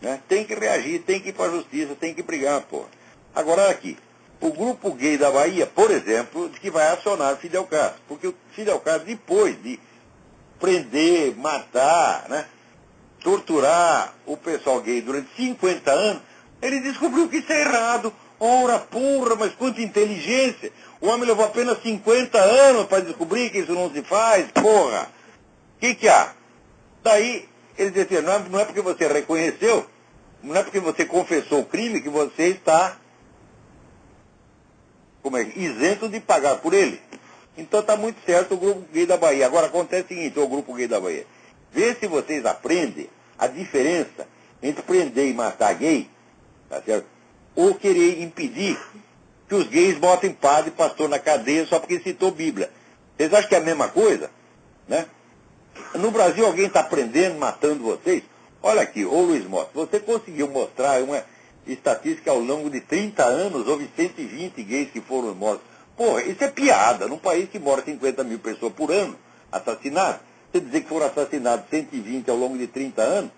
Né? Tem que reagir, tem que ir para a justiça, tem que brigar, pô. Agora aqui, o grupo gay da Bahia, por exemplo, diz que vai acionar o Fidel Castro. Porque o Fidel Castro, depois de prender, matar, né? Torturar o pessoal gay durante 50 anos, ele descobriu que isso é errado. Ora, porra, mas quanta inteligência. O homem levou apenas 50 anos para descobrir que isso não se faz, porra. O que há? Daí, ele disse assim, não é porque você reconheceu, não é porque você confessou o crime que você está isento de pagar por ele. Então está muito certo o grupo gay da Bahia. Agora acontece o seguinte, o grupo gay da Bahia. Vê se vocês aprendem a diferença entre prender e matar gay, tá certo? Ou querer impedir que os gays botem padre e pastor na cadeia só porque citou Bíblia. Vocês acham que é a mesma coisa? Né? No Brasil alguém está prendendo, matando vocês? Olha aqui, ô Luiz Mota, você conseguiu mostrar uma estatística ao longo de 30 anos, houve 120 gays que foram mortos. Porra, isso é piada. Num país que mora 50 mil pessoas por ano assassinadas, você dizer que foram assassinados 120 ao longo de 30 anos,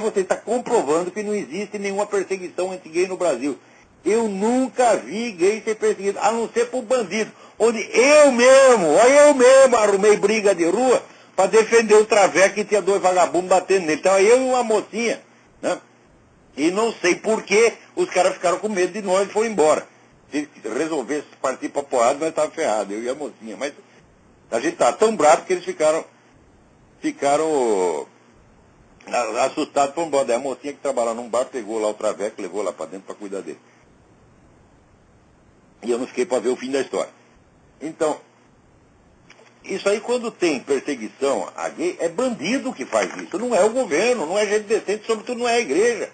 você estar comprovando que não existe nenhuma perseguição anti-gay no Brasil. Eu nunca vi gay ser perseguido, a não ser por bandido. Onde eu mesmo arrumei briga de rua para defender o traveco que tinha 2 vagabundos batendo nele. Então eu e uma mocinha, né? E não sei por que os caras ficaram com medo de nós e foram embora. Se resolvesse partir para porrada, nós estávamos ferrados, eu e a mocinha. Mas a gente estava tão bravo que eles ficaram assustados por um embora. Daí a mocinha que trabalhava num bar pegou lá o traveco, levou lá para dentro para cuidar dele. E eu não fiquei para ver o fim da história. Então, isso aí, quando tem perseguição a gay, é bandido que faz isso. Não é o governo, não é gente decente, sobretudo não é a igreja.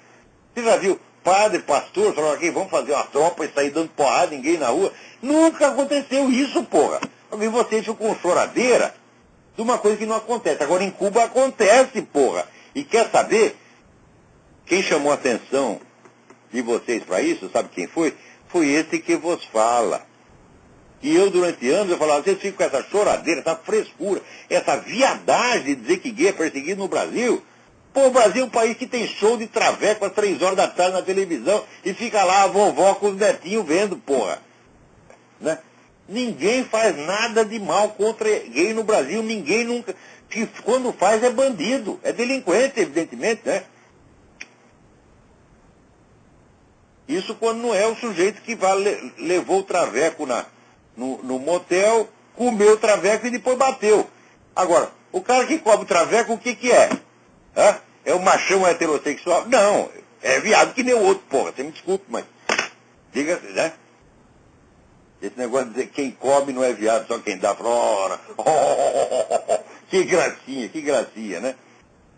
Você já viu padre, pastor, falando aqui, vamos fazer uma tropa e sair dando porrada, ninguém na rua? Nunca aconteceu isso, porra. E vocês ficam com choradeira de uma coisa que não acontece. Agora, em Cuba acontece, porra. E quer saber? Quem chamou a atenção de vocês para isso, sabe quem foi? Foi esse que vos fala. E eu, durante anos, eu falava, vocês ficam com essa choradeira, essa frescura, essa viadagem de dizer que gay é perseguido no Brasil. Pô, o Brasil é um país que tem show de traveco às 3 horas da tarde na televisão e fica lá a vovó com os netinhos vendo, porra. Né? Ninguém faz nada de mal contra gay no Brasil, ninguém nunca. Que quando faz é bandido, é delinquente, evidentemente, né? Isso quando não é o sujeito que levou o traveco no motel, comeu o traveco e depois bateu. Agora, o cara que come o traveco, o que que é? Hã? É um machão heterossexual? Não, é viado que nem o outro, porra. Você me desculpe, mas diga, né? Esse negócio de dizer quem come não é viado, só quem dá flora. Que gracinha, né?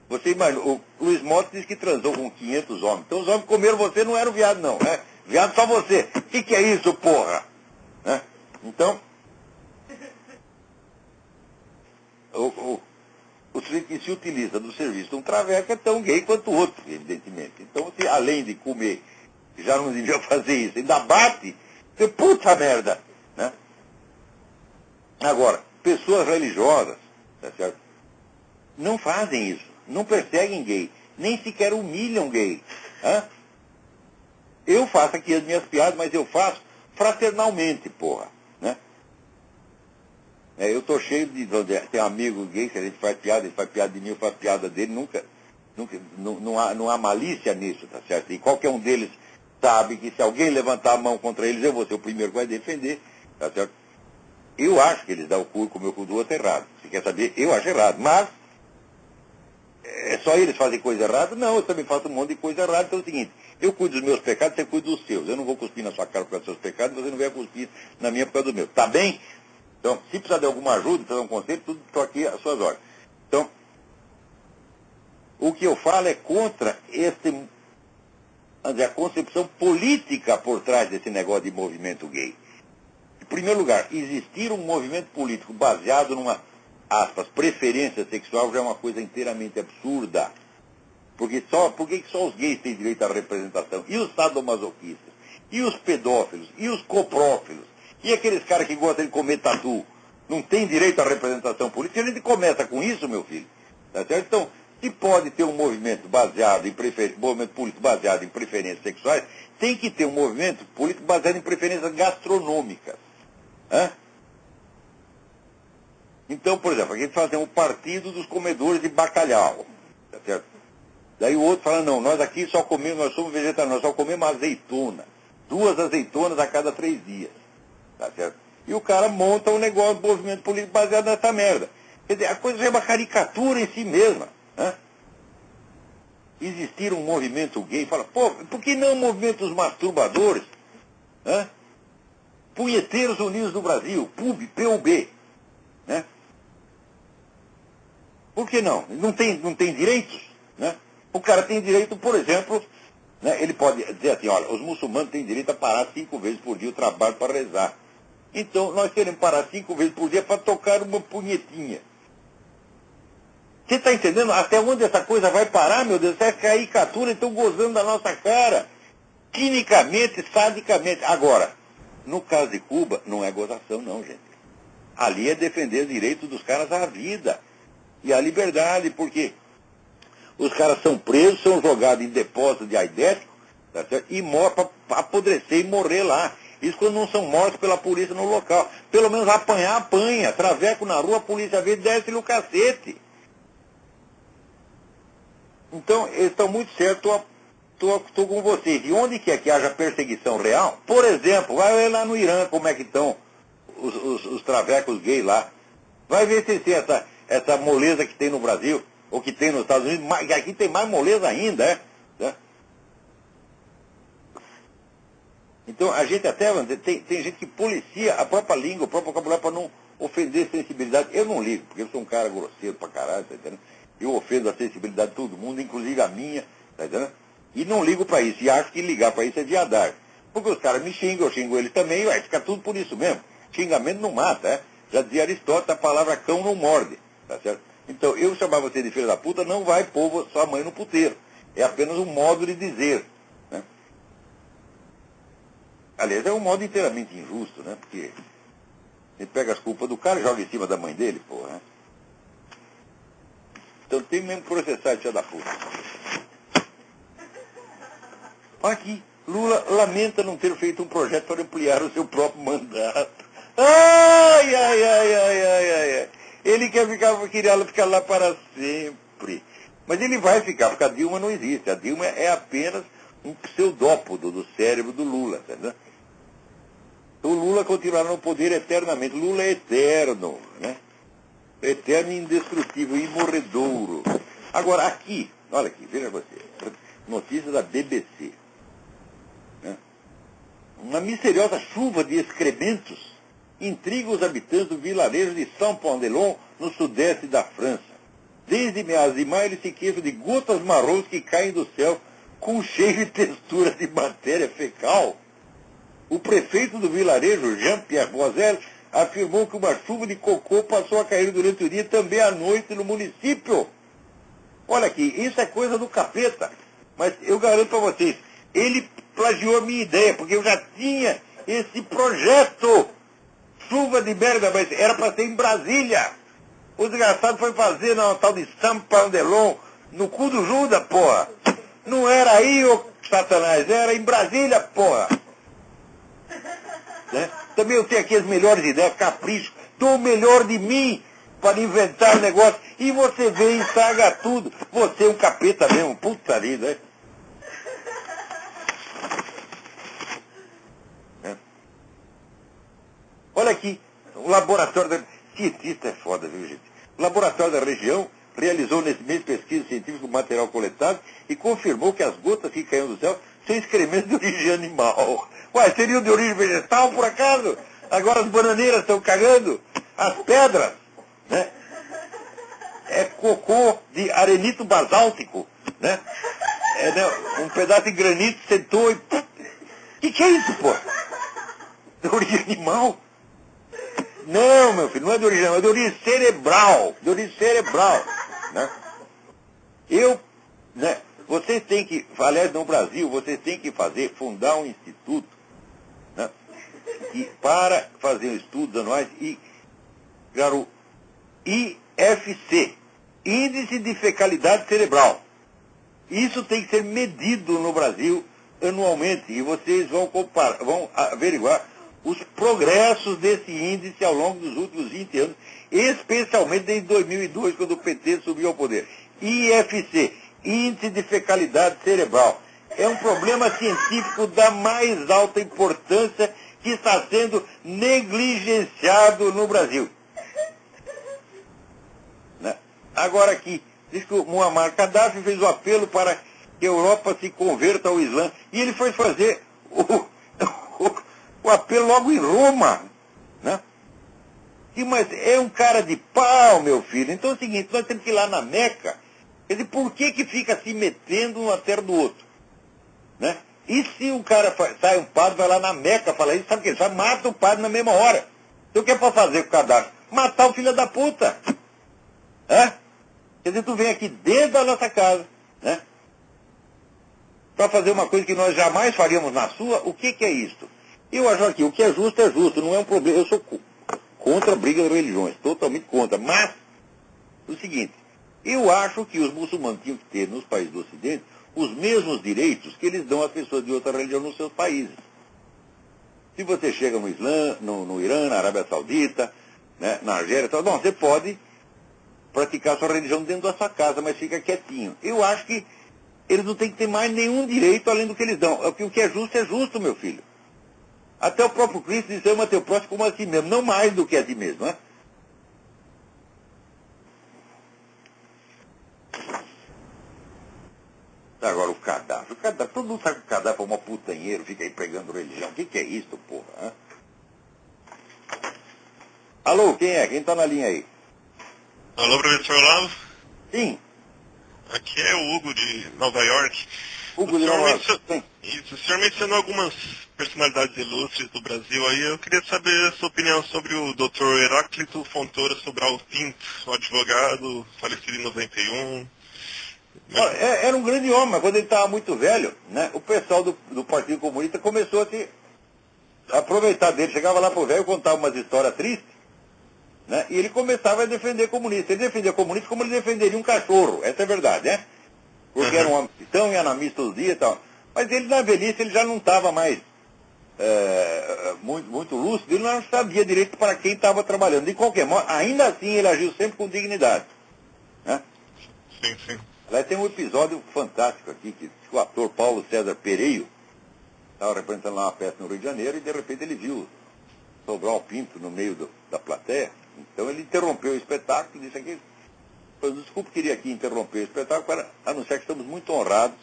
Você imagina, o Luiz Motta disse que transou com 500 homens. Então os homens que comeram você não eram viado, não, né? Viado só você. O que é isso, porra? Né? Então, o sujeito que se utiliza do serviço de um traveco é tão gay quanto o outro, evidentemente. Então, se além de comer, já não devia fazer isso, ainda bate, você, puta merda, né? Agora, pessoas religiosas, tá certo? Não fazem isso, não perseguem gay, nem sequer humilham gay. Hã? Eu faço aqui as minhas piadas, mas eu faço fraternalmente, porra. Né? Eu tô cheio de... Tem amigo gay que a gente faz piada, ele faz piada de mim, eu faço piada dele, nunca não há malícia nisso, tá certo? E qualquer um deles sabe que se alguém levantar a mão contra eles, eu vou ser o primeiro que vai defender, tá certo? Eu acho que eles dão o cu com o meu cu do outro errado. Você quer saber? Eu acho errado, mas... É só eles fazem coisa errada? Não, eu também faço um monte de coisa errada. Então é o seguinte, eu cuido dos meus pecados, você cuida dos seus. Eu não vou cuspir na sua cara por causa dos seus pecados, você não vai cuspir na minha por causa do meu. Tá bem? Então, se precisar de alguma ajuda, precisar de um conselho, tudo estou aqui às suas ordens. Então, o que eu falo é contra a concepção política por trás desse negócio de movimento gay. Em primeiro lugar, existir um movimento político baseado numa, aspas, preferência sexual já é uma coisa inteiramente absurda. Por que só os gays têm direito à representação? E os sadomasoquistas? E os pedófilos? E os coprófilos? E aqueles caras que gostam de comer tatu? Não tem direito à representação política? A gente começa com isso, meu filho. Tá certo? Então, se pode ter um movimento baseado em movimento político baseado em preferências sexuais, tem que ter um movimento político baseado em preferências gastronômicas. Hã? Então, por exemplo, a gente faz um partido dos comedores de bacalhau. Tá certo? Daí o outro fala, não, nós aqui só comemos, nós somos vegetarianos, nós só comemos azeitona. 2 azeitonas a cada 3 dias. Tá certo? E o cara monta um negócio, um movimento político baseado nessa merda. Quer dizer, a coisa já é uma caricatura em si mesma. Né? Existir um movimento gay, fala, pô, por que não movimentos masturbadores? Né? Punheteiros Unidos do Brasil, PUB, né? Por que não? Não tem direitos? Né? O cara tem direito, por exemplo, né, ele pode dizer assim, olha, os muçulmanos têm direito a parar 5 vezes por dia o trabalho para rezar. Então, nós queremos parar 5 vezes por dia para tocar uma punhetinha. Você está entendendo até onde essa coisa vai parar, meu Deus? Essa caricatura, estão gozando da nossa cara. Cinicamente, sadicamente. Agora, no caso de Cuba, não é gozação não, gente. Ali é defender os direitos dos caras à vida e à liberdade, porque os caras são presos, são jogados em depósito de aidético, tá certo? E morrem para apodrecer e morrer lá. Isso quando não são mortos pela polícia no local. Pelo menos apanha. Traveco na rua, a polícia vê e desce-lhe o cacete. Então, eles estão muito certos, estou com vocês. E onde quer que haja perseguição real, por exemplo, vai ver lá no Irã como é que estão os travecos gays lá. Vai ver se essa moleza que tem no Brasil, ou que tem nos Estados Unidos, aqui tem mais moleza ainda, né? Então, a gente até, tem gente que policia a própria língua, o próprio vocabulário para ofender sensibilidade, eu não ligo, porque eu sou um cara grosseiro pra caralho, tá entendendo? Eu ofendo a sensibilidade de todo mundo, inclusive a minha, tá entendendo? E não ligo pra isso, e acho que ligar pra isso é viadagem. Porque os caras me xingam, eu xingo eles também, e vai ficar tudo por isso mesmo. Xingamento não mata, é? Já dizia Aristóteles, a palavra cão não morde, tá certo? Então, eu chamar você de filho da puta, não vai pôr sua mãe no puteiro. É apenas um modo de dizer, né? Aliás, é um modo inteiramente injusto, né? Porque ele pega as culpas do cara e joga em cima da mãe dele, porra, né? Então tem mesmo que processar tia da puta. Olha aqui, Lula lamenta não ter feito um projeto para ampliar o seu próprio mandato. Ai, ai, ai, ai, ai, ai, ai. Ele queria ficar lá para sempre. Mas ele vai ficar, porque a Dilma não existe. A Dilma é apenas um pseudópodo do cérebro do Lula, entendeu? O Lula continuará no poder eternamente. Lula é eterno, né? Eterno e indestrutível, imorredouro. Agora, aqui, olha aqui, veja você. Notícia da BBC. Né? Uma misteriosa chuva de excrementos intriga os habitantes do vilarejo de Saint-Pandelon, no sudeste da França. Desde meados de maio, eles se queixam de gotas marrons que caem do céu com cheiro e textura de matéria fecal. O prefeito do vilarejo, Jean-Pierre Boisel, afirmou que uma chuva de cocô passou a cair durante o dia e também à noite no município. Olha aqui, isso é coisa do capeta. Mas eu garanto para vocês, ele plagiou a minha ideia, porque eu já tinha esse projeto. Chuva de merda, mas era para ser em Brasília. O desgraçado foi fazer na tal de Saint-Pandelon, no cu do Judas, porra. Não era aí, ô Satanás, era em Brasília, porra. Né? Também eu tenho aqui as melhores ideias, capricho, dou o melhor de mim para inventar negócio. E você vem e estraga tudo. Você é um capeta mesmo, puta vida, né? Olha aqui, o laboratório da... Cientista é foda, viu, gente? O laboratório da região realizou nesse mês pesquisa científica com material coletado e confirmou que as gotas que caíam do céu são excrementos de origem animal. Ué, seriam de origem vegetal, por acaso? Agora as bananeiras estão cagando? As pedras, né? É cocô de arenito basáltico, né? É, né? Um pedaço de granito sentou e... Que é isso, pô? De origem animal? Não, meu filho, não é de origem, é de origem cerebral. De origem cerebral. Né? Né, vocês têm que, aliás, no Brasil, vocês têm que fundar um instituto, né, para fazer estudos anuais e criar o IFC, Índice de Fecalidade Cerebral. Isso tem que ser medido no Brasil anualmente e vocês vão averiguar os progressos desse índice ao longo dos últimos 20 anos, especialmente desde 2002, quando o PT subiu ao poder. IFC, Índice de Fecalidade Cerebral. É um problema científico da mais alta importância que está sendo negligenciado no Brasil. Né? Agora aqui, diz que o Muammar Gaddafi fez o apelo para que a Europa se converta ao Islã, e ele foi fazer o apelo logo em Roma, né? Mas é um cara de pau, meu filho. Então é o seguinte, nós temos que ir lá na Meca. Quer dizer, por que fica se metendo um na terra do outro? Né? E se um cara sai um padre, vai lá na Meca, fala isso, sabe o que ele faz? Mata o padre na mesma hora. Então o que é para fazer com o cadastro? Matar o filho da puta. É? Quer dizer, tu vem aqui dentro da nossa casa, né? Para fazer uma coisa que nós jamais faríamos na sua, o que é isto? Eu acho aqui, o que é justo, não é um problema. Eu sou contra a briga de religiões, totalmente contra. Mas, o seguinte, eu acho que os muçulmanos tinham que ter nos países do Ocidente os mesmos direitos que eles dão às pessoas de outra religião nos seus países. Se você chega no Islã, no Irã, na Arábia Saudita, né, na Argélia, tal, bom, você pode praticar sua religião dentro da sua casa, mas fica quietinho. Eu acho que eles não têm que ter mais nenhum direito além do que eles dão. O que é justo, meu filho. Até o próprio Cristo disse, ama teu próximo como a si mesmo, não mais do que a si mesmo, né? Agora o Gaddafi, todo mundo sabe que o Gaddafi é uma putanheiro, fica aí pregando religião. O que é isso, porra? Hein? Alô, quem é? Quem está na linha aí? Alô, professor Olavo? Sim. Aqui é o Hugo de Nova York. Hugo de Nova York. Sim. Isso, o senhor mencionou algumas personalidades ilustres do Brasil aí. Eu queria saber a sua opinião sobre o Dr. Heráclito Fontoura Sobral Pinto, o advogado falecido em 91. Era um grande homem, mas quando ele estava muito velho, né, o pessoal do Partido Comunista começou a se aproveitar dele. Chegava lá pro velho, contava umas histórias tristes, né, e ele começava a defender comunista. Ele defendia comunista como ele defenderia um cachorro, essa é a verdade, né? Porque era um homem cristão, ia na missa todos os dias e tal. Mas ele, na velhice, ele já não estava mais muito lúcido, ele não sabia direito para quem estava trabalhando. De qualquer modo, ainda assim, ele agiu sempre com dignidade, né? Sim, sim. Lá tem um episódio fantástico aqui, que o ator Paulo César Pereio estava representando lá uma peça no Rio de Janeiro e de repente ele viu Sobral Pinto no meio da plateia. Então ele interrompeu o espetáculo e disse aqui, desculpe, queria aqui interromper o espetáculo para anunciar que estamos muito honrados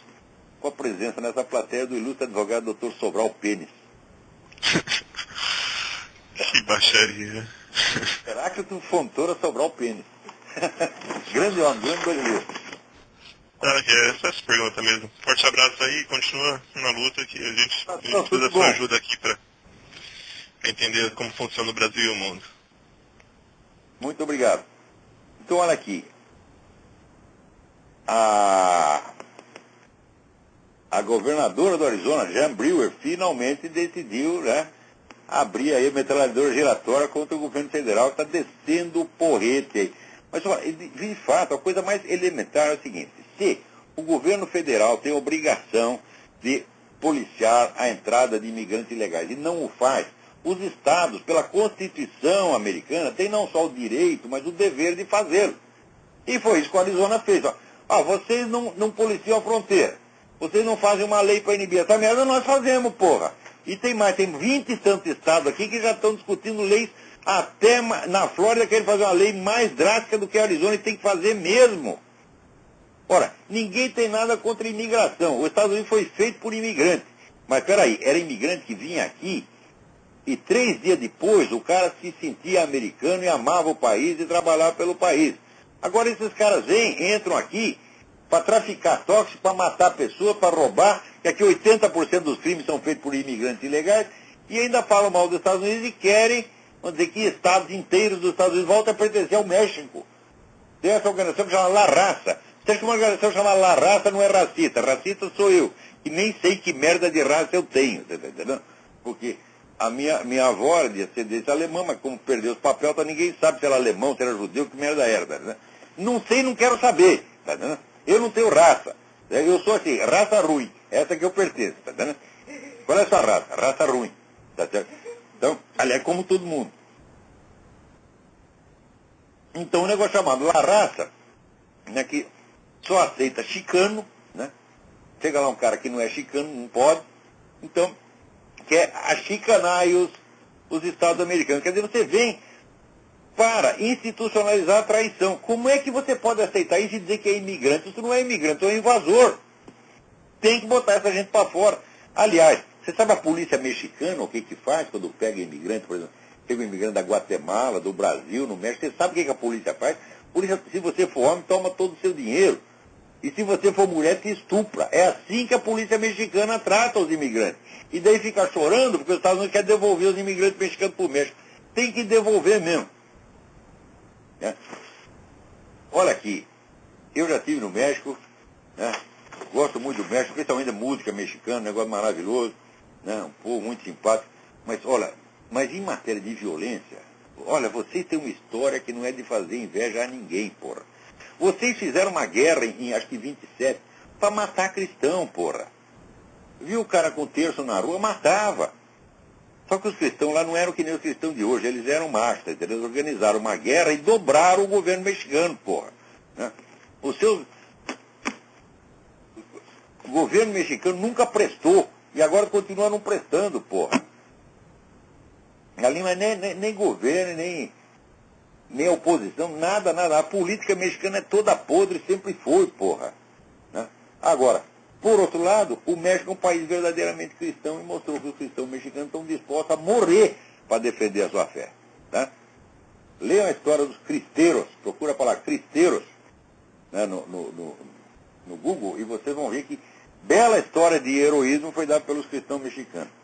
com a presença nessa plateia do ilustre advogado Dr. Sobral Pênis. Que baixaria. Heráclito Fontoura Sobral Pênis. Grande homem, grande brasileiro. É essa pergunta mesmo. Forte abraço aí, continua na luta que a gente precisa da sua bom. ajuda aqui para entender como funciona o Brasil e o mundo. Muito obrigado. Então, olha aqui. A governadora do Arizona, Jan Brewer, finalmente decidiu, né, abrir aí a metralhadora giratória contra o governo federal, que está descendo o porrete aí. Mas, de fato, a coisa mais elementar é o seguinte: se o governo federal tem a obrigação de policiar a entrada de imigrantes ilegais e não o faz, os estados, pela Constituição americana, têm não só o direito, mas o dever de fazê-lo. E foi isso que o Arizona fez. Vocês não policiam a fronteira. Vocês não fazem uma lei para inibir essa merda, nós fazemos, porra. E tem mais, tem 20 e tantos estados aqui que já estão discutindo leis, até na Flórida querem fazer uma lei mais drástica do que a Arizona e tem que fazer mesmo. Ora, ninguém tem nada contra a imigração. Os Estados Unidos foi feito por imigrantes. Mas peraí, era imigrante que vinha aqui e 3 dias depois o cara se sentia americano e amava o país e trabalhava pelo país. Agora esses caras entram aqui para traficar tóxicos, para matar pessoas, para roubar, que aqui 80% dos crimes são feitos por imigrantes ilegais, e ainda falam mal dos Estados Unidos e querem, vamos dizer, que estados inteiros dos Estados Unidos voltem a pertencer ao México. Tem essa organização que chama La Raça. Você acha que uma organização chamada La Raça não é racista? Racista sou eu, que nem sei que merda de raça eu tenho, tá entendendo? Porque a minha avó era de ascendência alemã, mas como perdeu os papéis, tá, ninguém sabe se era alemão, se era judeu, que merda era, tá, né? Não sei, não quero saber, tá entendendo? Eu não tenho raça. Eu sou assim, raça ruim. Essa que eu pertenço, tá entendendo? Qual é a sua raça? Raça ruim. Tá certo? Então, aliás, como todo mundo. Então, um negócio chamado La Raça, né, que só aceita chicano, né? Chega lá um cara que não é chicano, não pode. Então, quer achicanar aí os Estados americanos. Quer dizer, você vem para institucionalizar a traição. Como é que você pode aceitar isso e dizer que é imigrante? Isso não é imigrante, é um invasor. Tem que botar essa gente para fora. Aliás, você sabe a polícia mexicana, o que faz quando pega imigrante, por exemplo, pega um imigrante da Guatemala, do Brasil, no México, você sabe o que a polícia faz? A polícia, se você for homem, toma todo o seu dinheiro. E se você for mulher, te estupra. É assim que a polícia mexicana trata os imigrantes. E daí fica chorando porque os Estados Unidos querem devolver os imigrantes mexicanos para o México. Tem que devolver mesmo. Né? Olha aqui, eu já estive no México, né? Gosto muito do México, principalmente da música mexicana, um negócio maravilhoso, né? Um povo muito simpático. Mas, olha, em matéria de violência, olha, vocês têm uma história que não é de fazer inveja a ninguém, porra. Vocês fizeram uma guerra em acho que 27, para matar cristão, porra. Viu o cara com terço na rua, matava. Só que os cristãos lá não eram que nem os cristãos de hoje, eles eram machos, entendeu? Eles organizaram uma guerra e dobraram o governo mexicano, porra. Né? O governo mexicano nunca prestou, e agora continua não prestando, porra. Ali não é nem governo, nem oposição, nada. A política mexicana é toda podre, sempre foi, porra. Né? Agora, por outro lado, o México é um país verdadeiramente cristão e mostrou que os cristãos mexicanos estão dispostos a morrer para defender a sua fé. Tá? Leiam a história dos cristeiros, procura falar cristeiros, né, no Google, e vocês vão ver que bela história de heroísmo foi dada pelos cristãos mexicanos.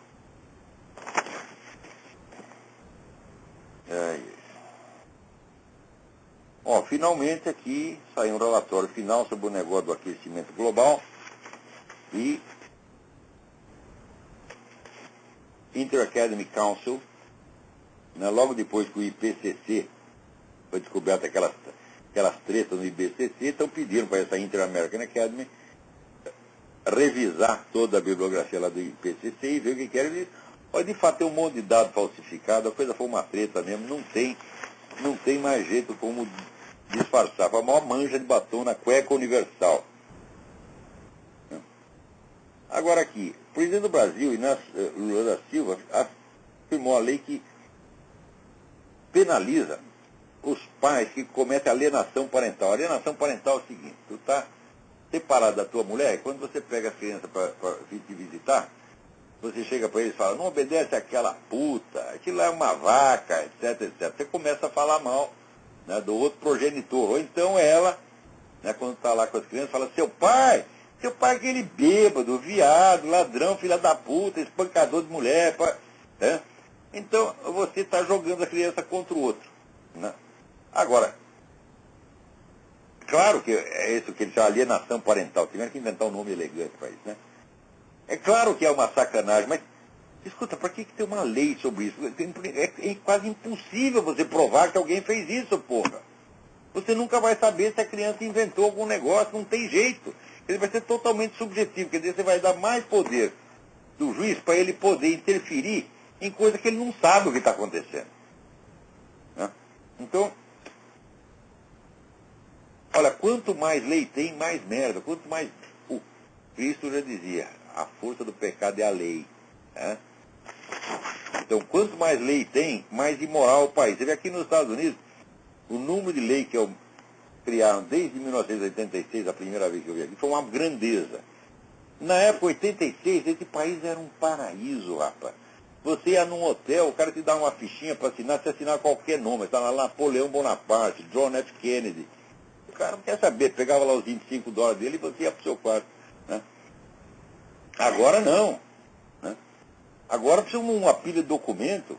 Ó, finalmente aqui saiu um relatório final sobre o negócio do aquecimento global e Inter-Academy Council, né, logo depois que o IPCC foi descoberta aquelas tretas no IPCC, então pediram para essa Inter-American Academy revisar toda a bibliografia lá do IPCC e ver o que querem. De fato, tem um monte de dado falsificado, a coisa foi uma treta mesmo, não tem mais jeito como disfarçar. Foi a maior manja de batom na cueca universal. Agora aqui, o presidente do Brasil, Inácio Lula da Silva, afirmou a lei que penaliza os pais que cometem alienação parental. A alienação parental é o seguinte: tu está separado da tua mulher, e quando você pega a criança para vir te visitar, você chega para eles e fala, não obedece àquela puta, aquilo é uma vaca, etc, etc. Você começa a falar mal, né, do outro progenitor. Ou então ela, né, quando está lá com as crianças, fala, seu pai é aquele bêbado, viado, ladrão, filha da puta, espancador de mulher. Né? Então você está jogando a criança contra o outro. Né? Agora, claro que é isso que eles chamam de alienação parental. Tiveram que inventar um nome elegante para isso, né? É claro que é uma sacanagem, mas, escuta, para que tem uma lei sobre isso? É quase impossível você provar que alguém fez isso, porra. Você nunca vai saber se a criança inventou algum negócio, não tem jeito. Ele vai ser totalmente subjetivo, quer dizer, você vai dar mais poder do juiz para ele poder interferir em coisa que ele não sabe o que está acontecendo. Né? Então, olha, quanto mais lei tem, mais merda. Quanto mais... O Cristo já dizia, a força do pecado é a lei. Né? Então, quanto mais lei tem, mais imoral o país. Você vê aqui nos Estados Unidos, o número de lei que criaram desde 1986, a primeira vez que eu vi aqui, foi uma grandeza. Na época, 86, esse país era um paraíso, rapaz. Você ia num hotel, o cara te dá uma fichinha para assinar, você assinar qualquer nome. Está lá Napoleão Bonaparte, John F. Kennedy. O cara não quer saber, pegava lá os $25 dele e você ia para o seu quarto. Né? Agora não. Né? Agora precisa uma pilha de documento.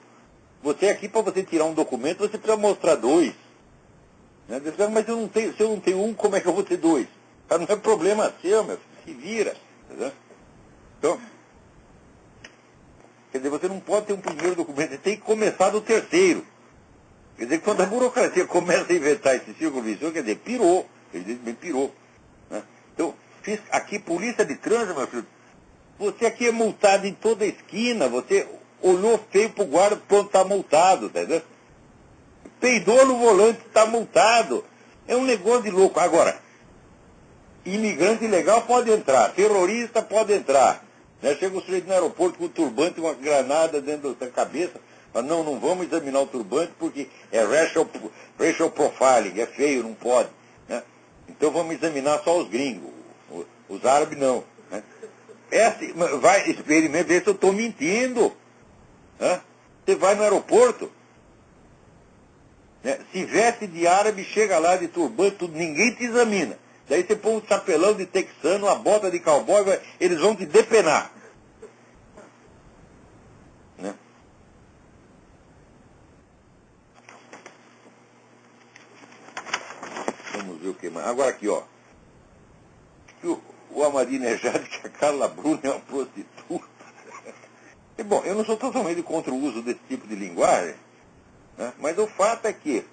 Você aqui, para você tirar um documento, você precisa mostrar 2. Né? Mas se eu não tenho um, como é que eu vou ter 2? Não é problema seu, meu filho, se vira. Entendeu? Então, quer dizer, você não pode ter um primeiro documento, você tem que começar do terceiro. Quer dizer, quando a burocracia começa a inventar esse círculo vicioso, quer dizer, pirou. Evidentemente pirou. Né? Então, fiz aqui polícia de trânsito, meu filho. Você aqui é multado em toda a esquina, você olhou feio pro guarda, pronto, está multado, entendeu? Peidou no volante, está multado. É um negócio de louco. Agora, imigrante ilegal pode entrar, terrorista pode entrar. Né? Chega o sujeito no aeroporto com um turbante e uma granada dentro da cabeça, fala, não vamos examinar o turbante porque é racial profiling, é feio, não pode. Né? Então vamos examinar só os gringos, os árabes não. Né? Vai, experimenta ver se eu estou mentindo. Né? Você vai no aeroporto, né? Se veste de árabe, chega lá de turbante, tudo, ninguém te examina. Daí você põe um chapelão de texano, uma bota de cowboy, eles vão te depenar. Né? Vamos ver o que mais. Agora aqui, ó. O Ahmadinejad, que a Carla Bruni é uma prostituta. E, bom, eu não sou totalmente contra o uso desse tipo de linguagem, né? Mas o fato é que,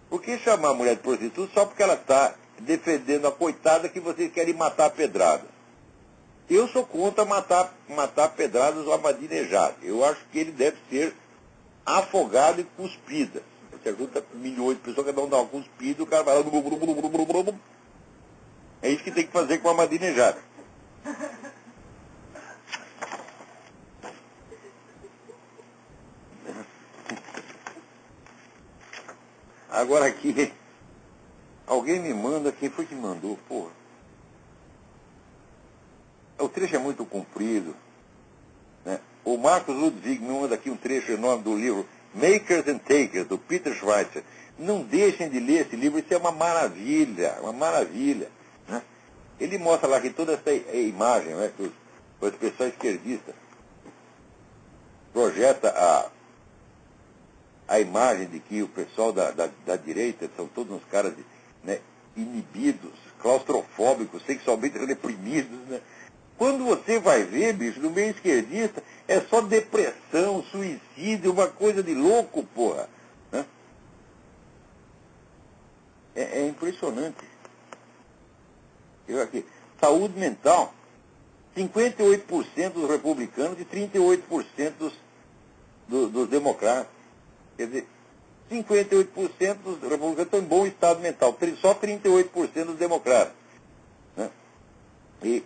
por que chamar a mulher de prostituta só porque ela está defendendo a coitada que vocês querem matar a pedrada? Eu sou contra matar a pedradas o Ahmadinejad. Eu acho que ele deve ser afogado e cuspido. Você junta milhões de pessoas, cada um dá uma cuspida, o cara vai lá... É isso que tem que fazer com o Ahmadinejad. Agora aqui, alguém me manda, quem foi que mandou, porra? O trecho é muito comprido. Né? O Marcos Ludwig me manda aqui um trecho enorme do livro Makers and Takers, do Peter Schweitzer. Não deixem de ler esse livro, isso é uma maravilha, uma maravilha. Né? Ele mostra lá que toda essa imagem, né, que o pessoal esquerdista projeta a imagem de que o pessoal da direita são todos uns caras, né, inibidos, claustrofóbicos, sexualmente reprimidos, né? Quando você vai ver, bicho, no meio esquerdista, é só depressão, suicídio, uma coisa de louco, porra. Né? É impressionante. Eu aqui, saúde mental, 58% dos republicanos e 38% dos democratas. Quer dizer, 58% dos republicanos estão em bom estado mental, só 38% dos democratas. Né? E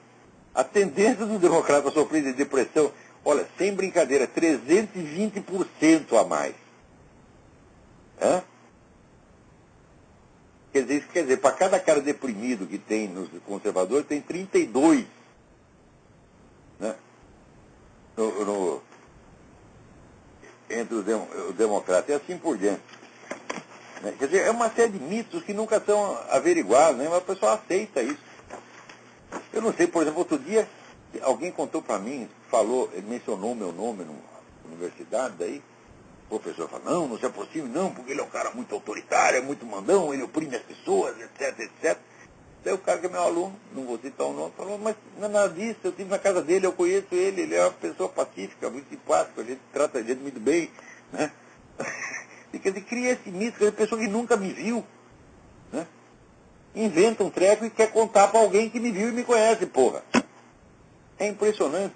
a tendência dos democratas a sofrer de depressão, olha, sem brincadeira, 320% a mais. Hã? Isso quer dizer, para cada cara deprimido que tem nos conservadores, tem 32. Né? Entre os democratas, e assim por diante. Né? Quer dizer, é uma série de mitos que nunca são averiguados, né? Mas o pessoal aceita isso. Eu não sei, por exemplo, outro dia, alguém contou para mim, ele mencionou meu nome na universidade, daí o professor falou, não se é possível, não, porque ele é um cara muito autoritário, é muito mandão, ele oprime as pessoas, etc, etc. Daí o cara que é meu aluno, não vou citar o nome, falou, mas não é nada disso, eu estive na casa dele, eu conheço ele, ele é uma pessoa pacífica, muito simpática, a gente trata a gente muito bem, né? E quer dizer, cria esse mito, que pessoa que nunca me viu, né? Inventa um treco e quer contar para alguém que me viu e me conhece, porra. É impressionante.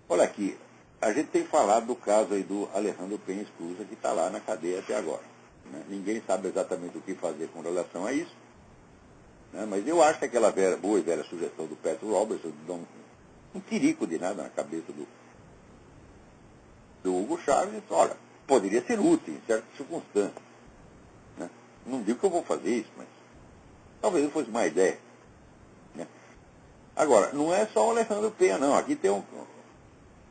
Olha aqui, a gente tem falado do caso aí do Alejandro Penha Esclusa, que está lá na cadeia até agora. Né? Ninguém sabe exatamente o que fazer com relação a isso, né? Mas eu acho que aquela boa e velha sugestão do Pat Robertson de dar um tirico de nada na cabeça do Hugo Chávez, olha, poderia ser útil em certas circunstâncias. Né? Não digo que eu vou fazer isso, mas talvez não fosse uma ideia. Né? Agora, não é só o Alejandro Penha, não. Aqui tem um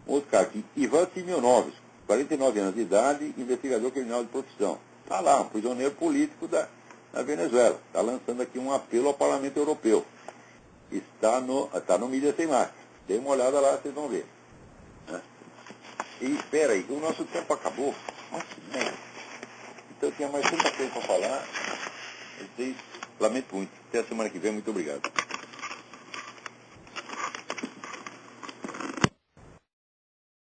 outro cara aqui, Ivan Simionovski, 49 anos de idade, investigador criminal de profissão. Está lá, um prisioneiro político da Venezuela. Está lançando aqui um apelo ao Parlamento Europeu. Está no Mídia Sem Máscara. Dê uma olhada lá, vocês vão ver. Né? E espera aí, o nosso tempo acabou. Nossa, merda. Então eu tinha mais tanta coisa para falar. Lamento muito. Até a semana que vem, muito obrigado.